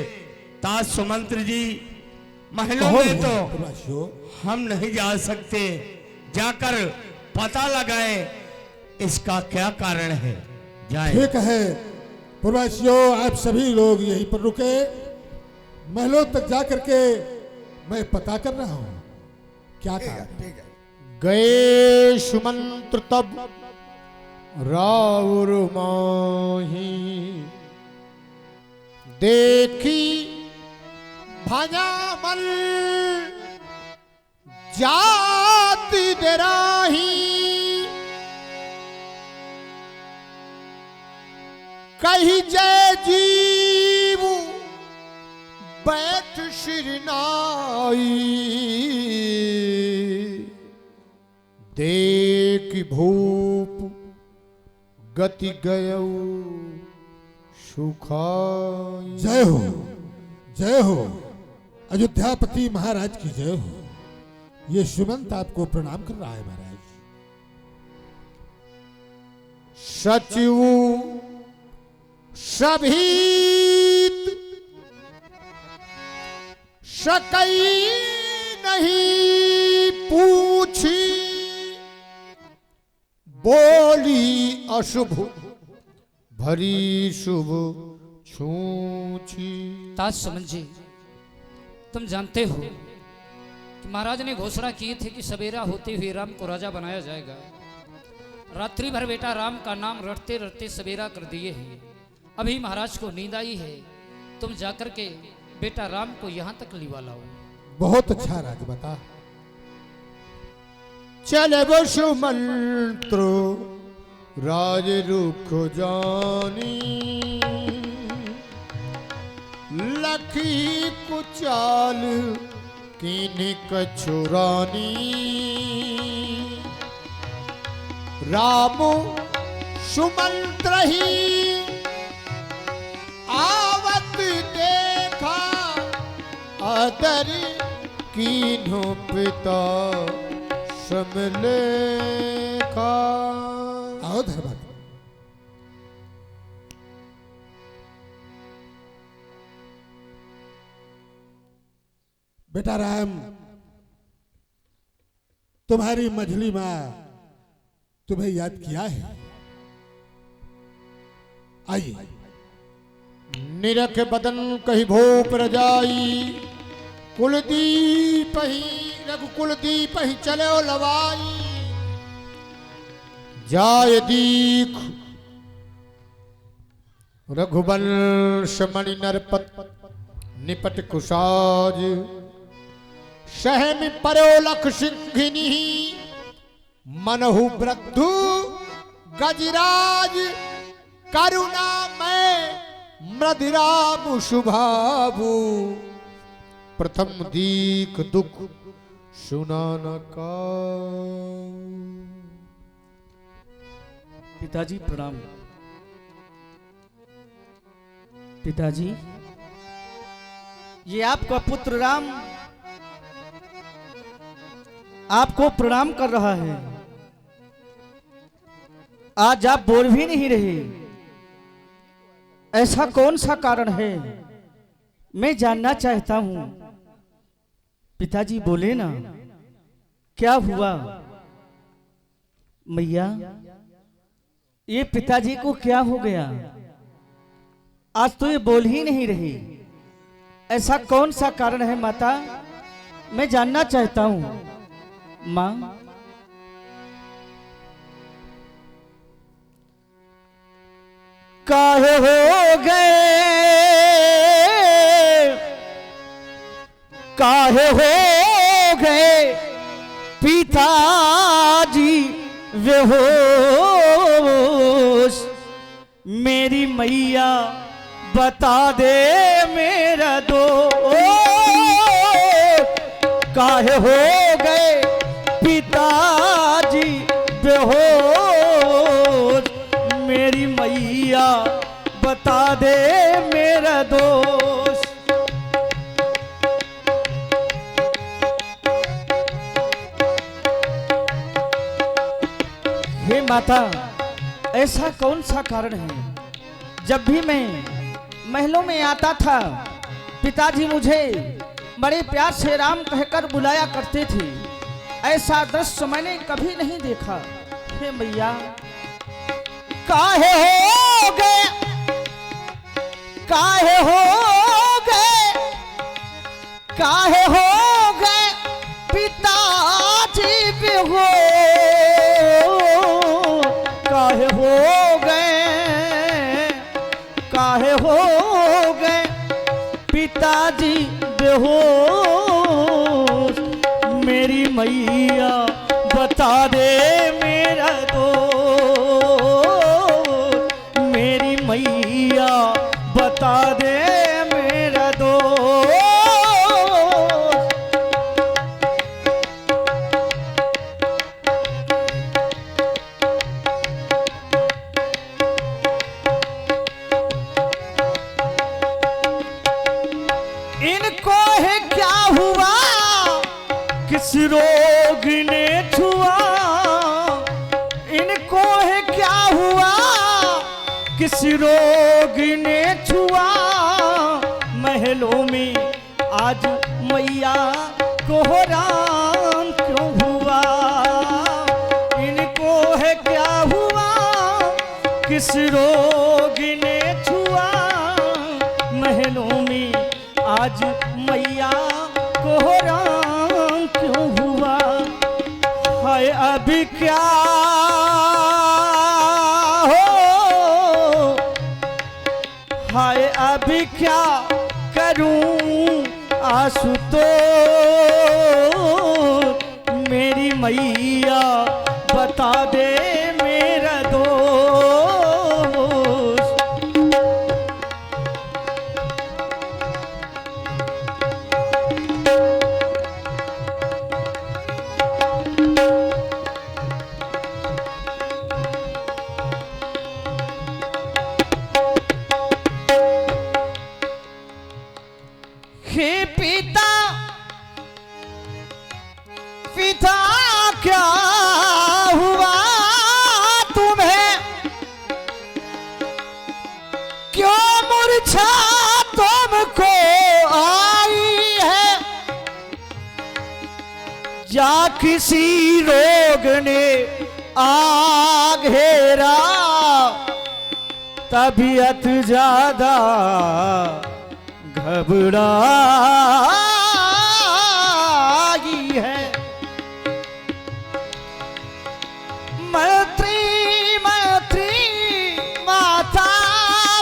ताज सुमंत्र जी महलों कहो में तो भैया प्रवासियों। हम नहीं जा सकते, जाकर पता लगाए इसका क्या कारण है। जाए। ठीक है प्रवासियों, आप सभी लोग यहीं पर रुके, महलों तक जा करके मैं पता कर रहा हूं क्या कारण है। गए सुमंत्र तब राउर माही, देखी भजामल जाति डराही, कही जय जीव बैठ शिरनाई, देख भूप गति गयौ सुखाई। जय हो अयोध्यापति महाराज की जय हो। ये सुमंत आपको प्रणाम कर रहा है महाराज। सचिव सभीत सकई नहीं पूछी, बोली अशुभ भरी शुभ छूछी। ताजसमन जी, तुम जानते हो कि महाराज ने घोषणा की थी कि सवेरा होते हुए राम को राजा बनाया जाएगा। रात्रि भर बेटा राम का नाम रटते रटते सवेरा कर दिए हैं। अभी महाराज को नींद आई है, तुम जाकर के बेटा राम को यहाँ तक लिवा लाओ। बहुत अच्छा राज बता। चले बसु मंत्र राज रुख जानी, लखी कुचाल कीन कछुरानी, राम सुमंत्र ही आवत देखा, अदर कीन्हो पिता समलेखा। आओ धर्मत। बेटा राम, तुम्हारी मझली माँ तुम्हें याद किया है। आइए। निरख बदन कही भूप रजाई, कुलदीप ही रघुकुलदीप ही चले लवाई, जाय दीख रघुवंश मणि नरपत निपट कुशाज, सहमि परो लख सिंहिनी मनहु वृद्धु गजराज, करुणा में मृदिराम शुभाबु, प्रथम दीख दुख सुनाना का। पिताजी प्रणाम। पिताजी, ये आपका पुत्र राम आपको प्रणाम कर रहा है। आज आप बोल भी नहीं रहे, ऐसा कौन सा कारण है? मैं जानना चाहता हूं। पिताजी बोले ना, क्या हुआ? मैया, ये पिताजी को क्या हो गया? आज तो ये बोल ही नहीं रही। ऐसा कौन सा कारण है माता? मैं जानना चाहता हूं। मां, काहे हो गए, काहे हो गए पिताजी बेहोश, मेरी मैया बता दे मेरा दोष। काहे हो गए पिताजी बेहोश, मेरी मैया बता दे मेरा दोष। हे माता, ऐसा कौन सा कारण है? जब भी मैं महलों में आता था, पिताजी मुझे बड़े प्यार से राम कहकर बुलाया करते थे। ऐसा दृश्य मैंने कभी नहीं देखा। हे मैया, काहे हो गए, काहे हो गए, काहे हो गए पिताजी बेहो, काहे हो गए, काहे हो गए पिताजी बेहोश। मेरी मैया बता दे मेरा दोस्त, मेरी मैया बता दे मेरा दोस्त। इनको है क्या हुआ, किस रोग ने छुआ, इनको है क्या हुआ, किस रोग ने छुआ। महलों में आज मैया को राम क्यों हुआ, इनको है क्या हुआ, किस रोग ने छुआ। महलों में आज मैया को राम क्यों हुआ। हाय अभी क्या हो, हाय अभी क्या करूं आशुतोष। मेरी मैया बता दे मेरा दोस्त। हे पिता, पिता क्या हुआ तुम्हें, क्यों मूर्छा तुमको आई है। या किसी रोग ने आ घेरा, तबीयत ज्यादा घबराई है। मैत्री मैत्री माता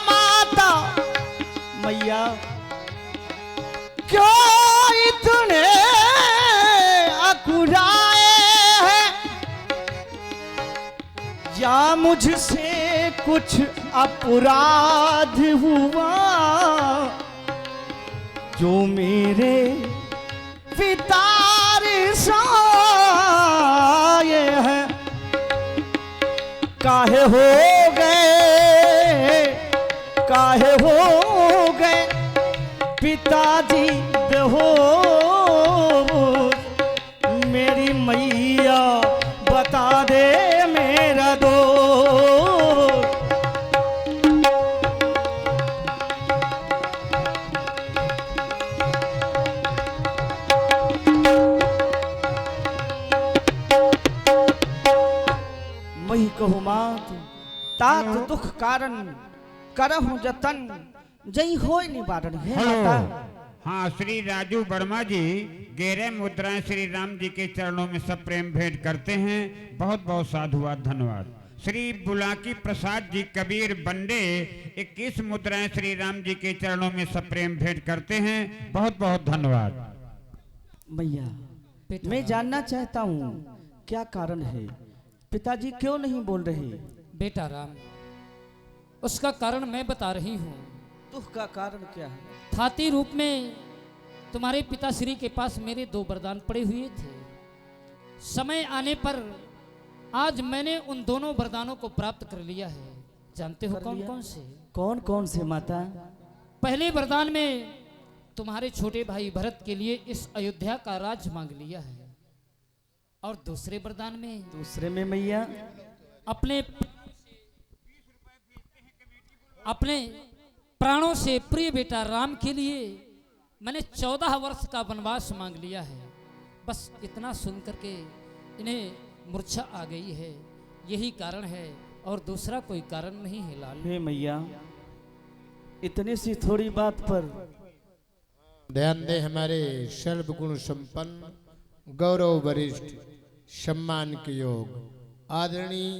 माता, मैया क्यों इतने अकुराए हैं। या मुझसे कुछ अपराध हुआ, जो मेरे पिता रिसाए हैं। काहे हो गए, काहे हो गए पिताजी बेहोश। मेरी मैया बता दे मेरा दोस्त। मही कहु मात, तात दुख कारण करहु जतन, जई होय निवारण। है माता। हाँ, श्री राजू वर्मा जी गहरे मुद्राएं श्री राम जी के चरणों में सब प्रेम भेंट करते हैं। बहुत बहुत साधुवाद, धन्यवाद। श्री बुलाकी प्रसाद जी कबीर बंडे 21 मुद्राएं श्री राम जी के चरणों में सब प्रेम भेंट करते हैं। बहुत बहुत धन्यवाद। मैया, मैं जानना चाहता हूँ क्या कारण है, पिताजी क्यों नहीं बोल रहे। बेटा राम, उसका कारण मैं बता रही हूँ। दुख का कारण क्या है। थाती रूप में तुम्हारे पिताश्री के पास मेरे 2 वरदान पड़े हुए थे। समय आने पर आज मैंने उन दोनों वरदानों को प्राप्त कर लिया है। जानते हो कौन कौन से? कौन कौन से माता? पहले वरदान में तुम्हारे छोटे भाई भरत के लिए इस अयोध्या का राज मांग लिया है, और दूसरे वरदान में, दूसरे में मैया अपने प्राणों से प्रिय बेटा राम के लिए मैंने 14 वर्ष का वनवास मांग लिया है। बस इतना सुन करके इन्हें मूर्छा आ गई है, यही कारण है और दूसरा कोई कारण नहीं है लाल। हे मैया, इतनी सी थोड़ी बात पर ध्यान दे हमारे सर्वगुण संपन्न गौरव वरिष्ठ सम्मान के योग आदरणीय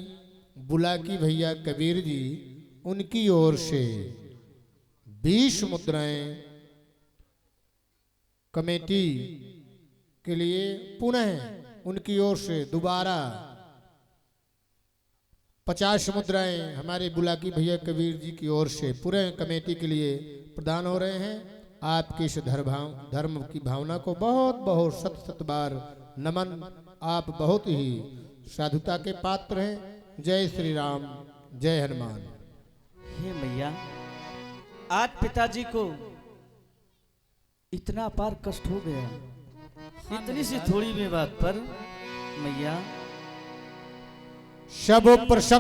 बुलाकी भैया कबीर जी, उनकी ओर से 20 मुद्राएं कमेटी के लिए पुनः उनकी ओर से दोबारा 50 मुद्राएं हमारे बुलाकी भैया कबीर जी की ओर से पूरे कमेटी के लिए प्रदान हो रहे हैं। आपकी इस धर्म की भावना को बहुत बहुत शत शत बार नमन। आप बहुत ही साधुता के पात्र हैं। जय श्री राम, जय हनुमान। हे मैया, आज पिताजी को इतना अपार कष्ट हो गया, इतनी सी थोड़ी में बात पर मैया। सब प्रसंग